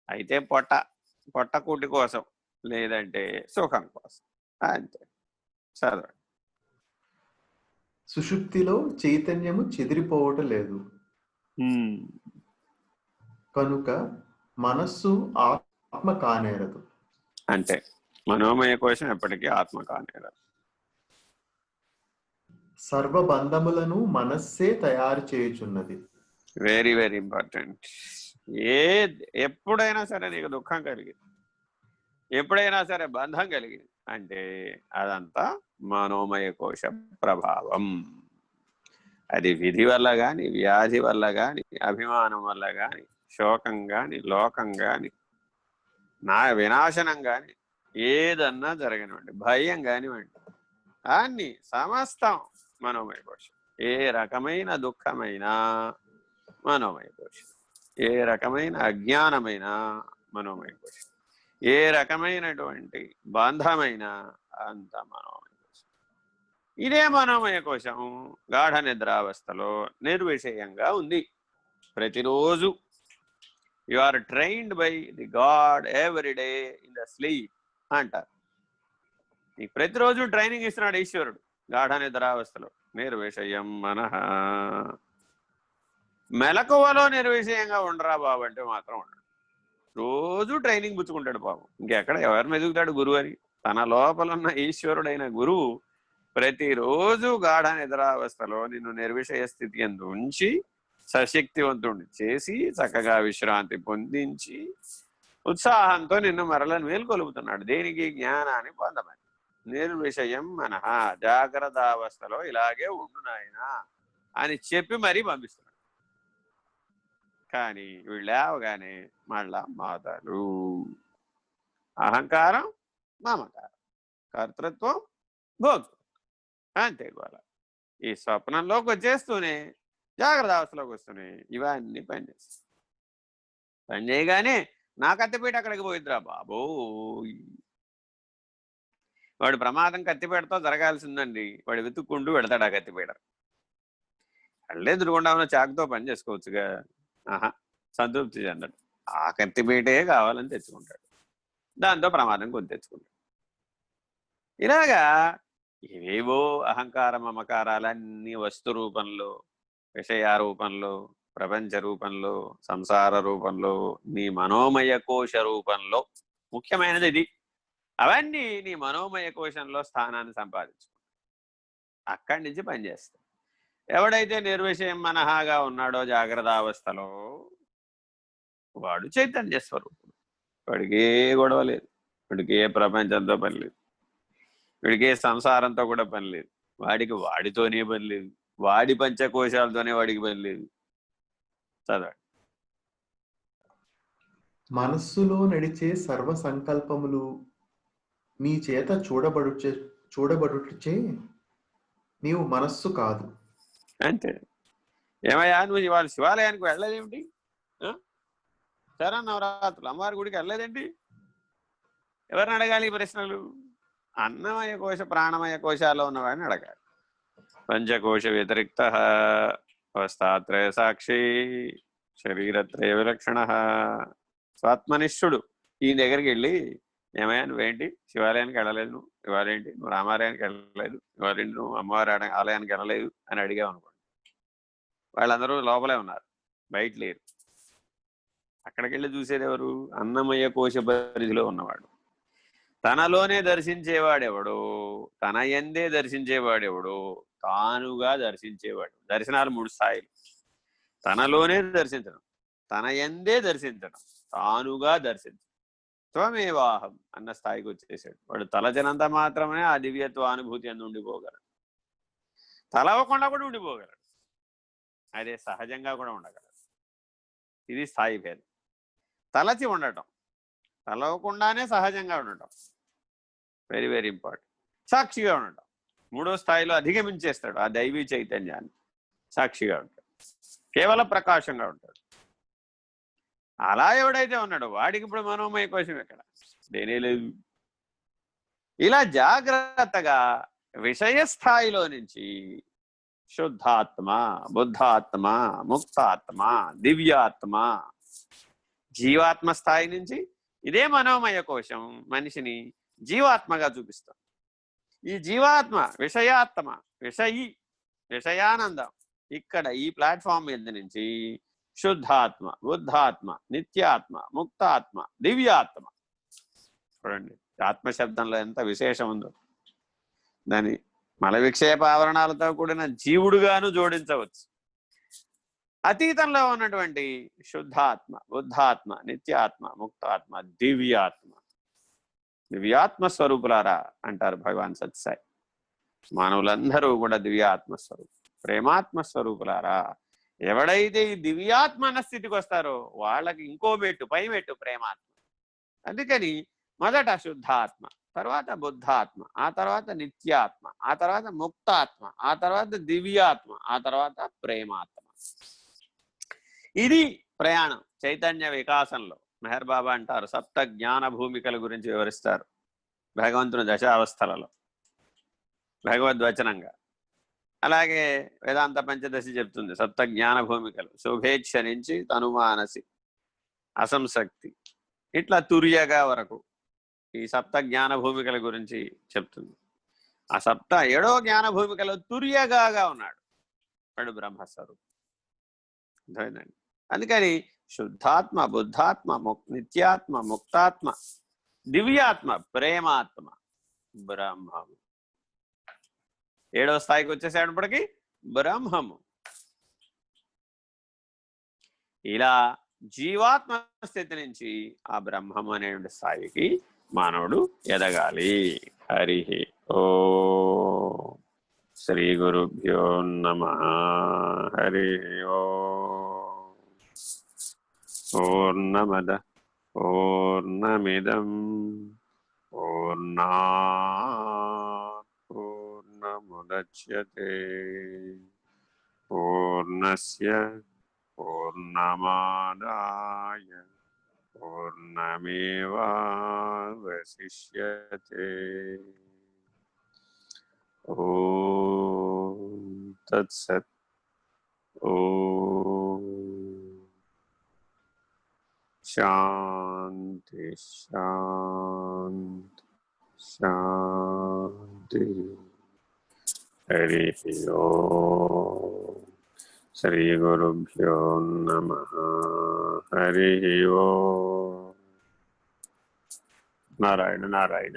అయితే పొట్టకూటి కోసం, లేదంటే సుఖం కోసం, అంతే. చదవండి. సుషుప్తిలో చైతన్యము చెదిరిపోవటం లేదు కనుక మనస్సు ఆత్మ కానేరదు. అంటే మనోమయ కోశం ఎప్పటికీ ఆత్మ కానేరదు. సర్వబంధములను మనస్సే తయారు చేయుచున్నది. Very very important. ఎప్పుడైనా సరే నీకు దుఃఖం కలిగింది, ఎప్పుడైనా సరే బంధం కలిగింది అంటే అదంతా మనోమయ కోశ ప్రభావం. అది విధి వల్ల కానీ, వ్యాధి వల్ల కానీ, అభిమానం వల్ల కానీ, శోకం కానీ, లోకం కానీ, వినాశనం కానీ, ఏదన్నా జరగనివ్వండి, భయం కానివ్వండి, అన్ని సమస్తం మనోమయ కోశం. ఏ రకమైన దుఃఖమైనా మనోమయ కోశం, ఏ రకమైన అజ్ఞానమైన మనోమయ కోశం, ఏ రకమైనటువంటి బంధమైన అంత మనోమయ కోశం. ఇదే మనోమయ కోశం గాఢ నిద్రావస్థలో నిర్విషయంగా ఉంది. ప్రతిరోజు you are trained by the God every day in the sleep అంటారు. నీకు ప్రతిరోజు ట్రైనింగ్ ఇస్తున్నాడు ఈశ్వరుడు గాఢ నిద్రావస్థలో. నిర్విషయం మనః, మెలకువలో నిర్విషయంగా ఉండరా బాబు అంటే మాత్రం ఉండడు. రోజు ట్రైనింగ్ పుచ్చుకుంటాడు పాపం. ఇంకెక్కడ ఎవరిని ఎదుగుతాడు గురువు అని? తన లోపలున్న ఈశ్వరుడైన గురువు ప్రతిరోజు గాఢ నిద్రావస్థలో నిన్ను నిర్విషయ స్థితి అందు ఉంచి సశక్తివంతుడిని చేసి చక్కగా విశ్రాంతి పొందించి ఉత్సాహంతో నిన్ను మరలను మేల్కొలుపుతున్నాడు. దేనికి? జ్ఞానాన్ని పొందమని. నిర్విషయం మనః, జాగ్రత్త అవస్థలో ఇలాగే ఉండు నాయనా అని చెప్పి మరీ పంపిస్తున్నాడు. కానీ వీళ్ళు లేవగానే మళ్ళా మాటలు, అహంకారం, మమకారం, కర్తృత్వం, భోక్తృత్వం, అంతే గోల. ఈ స్వప్నంలోకి వచ్చేస్తూనే, జాగ్రత్త అవస్థలోకి వస్తూనే ఇవన్నీ పనిచేస్తాయి. పని చేయగానే నా కత్తిపీట అక్కడికి పోయిద్దిరా బాబో. వాడు ప్రమాదం కత్తిపీటతో జరగాల్సిందండి, వాడు వెతుక్కుంటూ పెడతాడు ఆ కత్తిపీట. అళ్ళే ఎదురుకుండా ఉన్న చాకుతో పని చేసుకోవచ్చుగా. ఆహా, సంతృప్తి చెందడు. ఆ కత్తిపీటే కావాలని తెచ్చుకుంటాడు. దాంతో ప్రమాదం కొని తెచ్చుకుంటాడు. ఇలాగా ఏవేవో అహంకార మమకారాలన్నీ వస్తు రూపంలో, విషయారూపంలో, ప్రపంచ రూపంలో, సంసార రూపంలో, నీ మనోమయ కోశ రూపంలో, ముఖ్యమైనది ఇది, అవన్నీ నీ మనోమయ కోశంలో స్థానాన్ని సంపాదించుకుంటాయి. అక్కడి నుంచి పనిచేస్తాయి. ఎవడైతే నిర్విషయం మనహాగా ఉన్నాడో జాగ్రత్త అవస్థలో, వాడు చైతన్య స్వరూపుడు. వాడికి ఏ గొడవ లేదు, వాడికి ఏ ప్రపంచంతో పని లేదు, వీడికి ఏ సంసారంతో కూడా పని లేదు, వాడికి వాడితోనే పని లేదు, వాడి పంచకోశాలతోనే వాడికి పని లేదు. చదవండి. మనస్సులో నడిచే సర్వ సంకల్పములు నీ చేత చూడబడుచే నీవు మనస్సు కాదు. అంతే. ఏమయ్యా నువ్వు ఇవాళ శివాలయానికి వెళ్ళలేదేమిటి? శరన్నవరాత్రులు అమ్మవారి గుడికి వెళ్ళలేదేంటి? ఎవరిని అడగాలి ఈ ప్రశ్నలు? అన్నమయ కోశ ప్రాణమయ కోశాల్లో ఉన్నవాడిని అడగాలి. పంచకోశ వ్యతిరిక్త అవస్థాత్రయ సాక్షి శరీరత్రయ విలక్షణ స్వాత్మనిష్ఠుడు ఈ దగ్గరికి వెళ్ళి, ఏమయ్యా నువ్వేంటి శివాలయానికి వెళ్ళలేదు, నువ్వు ఇవాళేంటి నువ్వు రామాలయానికి వెళ్ళలేదు, ఇవాళేంటి నువ్వు అమ్మవారి ఆలయానికి వెళ్ళలేదు అని అడిగావు అనుకోండి, వాళ్ళందరూ లోపలే ఉన్నారు, బయట లేరు. అక్కడికి వెళ్ళి చూసేది ఎవరు? అన్నమయ కోశ పరిధిలో ఉన్నవాడు. తనలోనే దర్శించేవాడెవడో, తన యందే దర్శించేవాడెవడో, తానుగా దర్శించేవాడు. దర్శనాలు 3 స్థాయిలు. తనలోనే దర్శించడం, తన యందే దర్శించడం, తానుగా దర్శించడం. త్వమేవాహం అన్న స్థాయికి వచ్చేసాడు వాడు. తలచనంత మాత్రమే ఆ దివ్యత్వ అనుభూతి అందు ఉండిపోగలడు. తలవకుండా కూడా ఉండిపోగలడు. అదే సహజంగా కూడా ఉండగలడు. ఇది స్థాయి భేదం. తలచి ఉండటం, తలవకుండానే సహజంగా ఉండటం, వెరీ వెరీ ఇంపార్టెంట్. సాక్షిగా ఉండటం. మూడో స్థాయిలో అధిగమించేస్తాడు ఆ దైవీ చైతన్యాన్ని. సాక్షిగా ఉంటాడు, కేవల ప్రకాశంగా ఉంటాడు. అలా ఎవడైతే ఉన్నాడో వాడికి ఇప్పుడు మనోమయ కోశం ఎక్కడ? దేనే లేదు. ఇలా జాగ్రత్తగా విషయ స్థాయిలో నుంచి శుద్ధాత్మ, బుద్ధాత్మ, ముక్తాత్మ, దివ్యాత్మ, జీవాత్మ స్థాయి నుంచి ఇదే మనోమయ కోశం మనిషిని జీవాత్మగా చూపిస్తాం. ఈ జీవాత్మ విషయాత్మ, విషయానందం ఇక్కడ ఈ ప్లాట్ఫామ్ మీద నుంచి శుద్ధాత్మ, బుద్ధాత్మ, నిత్యాత్మ, ముక్తాత్మ, దివ్యాత్మ. చూడండి ఆత్మశబ్దంలో ఎంత విశేషం ఉందో. దాని మల విక్షేప ఆవరణాలతో కూడిన జీవుడుగాను జోడించవచ్చు. అతీతంలో ఉన్నటువంటి శుద్ధాత్మ, బుద్ధాత్మ, నిత్యాత్మ, ముక్తాత్మ, దివ్యాత్మ. దివ్యాత్మ స్వరూపులారా అంటారు భగవాన్ సత్సాయి. మానవులందరూ కూడా దివ్యాత్మ స్వరూపు, ప్రేమాత్మ స్వరూపులారా. ఎవడైతే ఈ దివ్యాత్మ అన్న స్థితికి వస్తారో వాళ్ళకి ఇంకో మెట్టు, పై మెట్టు ప్రేమాత్మ. అందుకని మొదట శుద్ధాత్మ, తర్వాత బుద్ధాత్మ, ఆ తర్వాత నిత్యాత్మ, ఆ తర్వాత ముక్తాత్మ, ఆ తర్వాత దివ్యాత్మ, ఆ తర్వాత ప్రేమాత్మ. ఇది ప్రయాణం చైతన్య వికాసంలో. మెహర్ బాబా అంటారు సప్త జ్ఞాన భూమికల గురించి వివరిస్తారు భగవంతుని దశావస్థలలో భగవద్వచనంగా. అలాగే వేదాంత పంచదశి చెప్తుంది సప్త జ్ఞాన భూమికలు. శుభేచ్ఛ నుంచి తనుమానసి, అసంశక్తి, ఇట్లా తుర్యగా వరకు ఈ సప్త జ్ఞాన భూమికల గురించి చెప్తుంది. ఆ సప్త 7వ జ్ఞాన భూమికలో తుర్యగా ఉన్నాడు వాడు బ్రహ్మస్వరూపం. అర్థమైందండి. అందుకని శుద్ధాత్మ, బుద్ధాత్మ, నిత్యాత్మ, ముక్తాత్మ, దివ్యాత్మ, ప్రేమాత్మ, బ్రహ్మము. 7వ స్థాయికి వచ్చేసేటప్పటికి బ్రహ్మము. ఇలా జీవాత్మ స్థితి నుంచి ఆ బ్రహ్మము అనే స్థాయికి మానవుడు ఎదగాలి. హరి ఓ శ్రీ గురుభ్యో నమః. హరి ఓ. పూర్ణమద పూర్ణమిదం పూర్ణాత్ పూర్ణముదచ్యతే పూర్ణస్య పూర్ణమాదాయ పూర్ణమేవావశిష్యతే. ఓం తత్సత్. ఓం శాంతి శాంతి శాంతి. హరి ఓం. శ్రీ గురుభ్యో నమః. హరి ఓం. నారాయణ నారాయణ.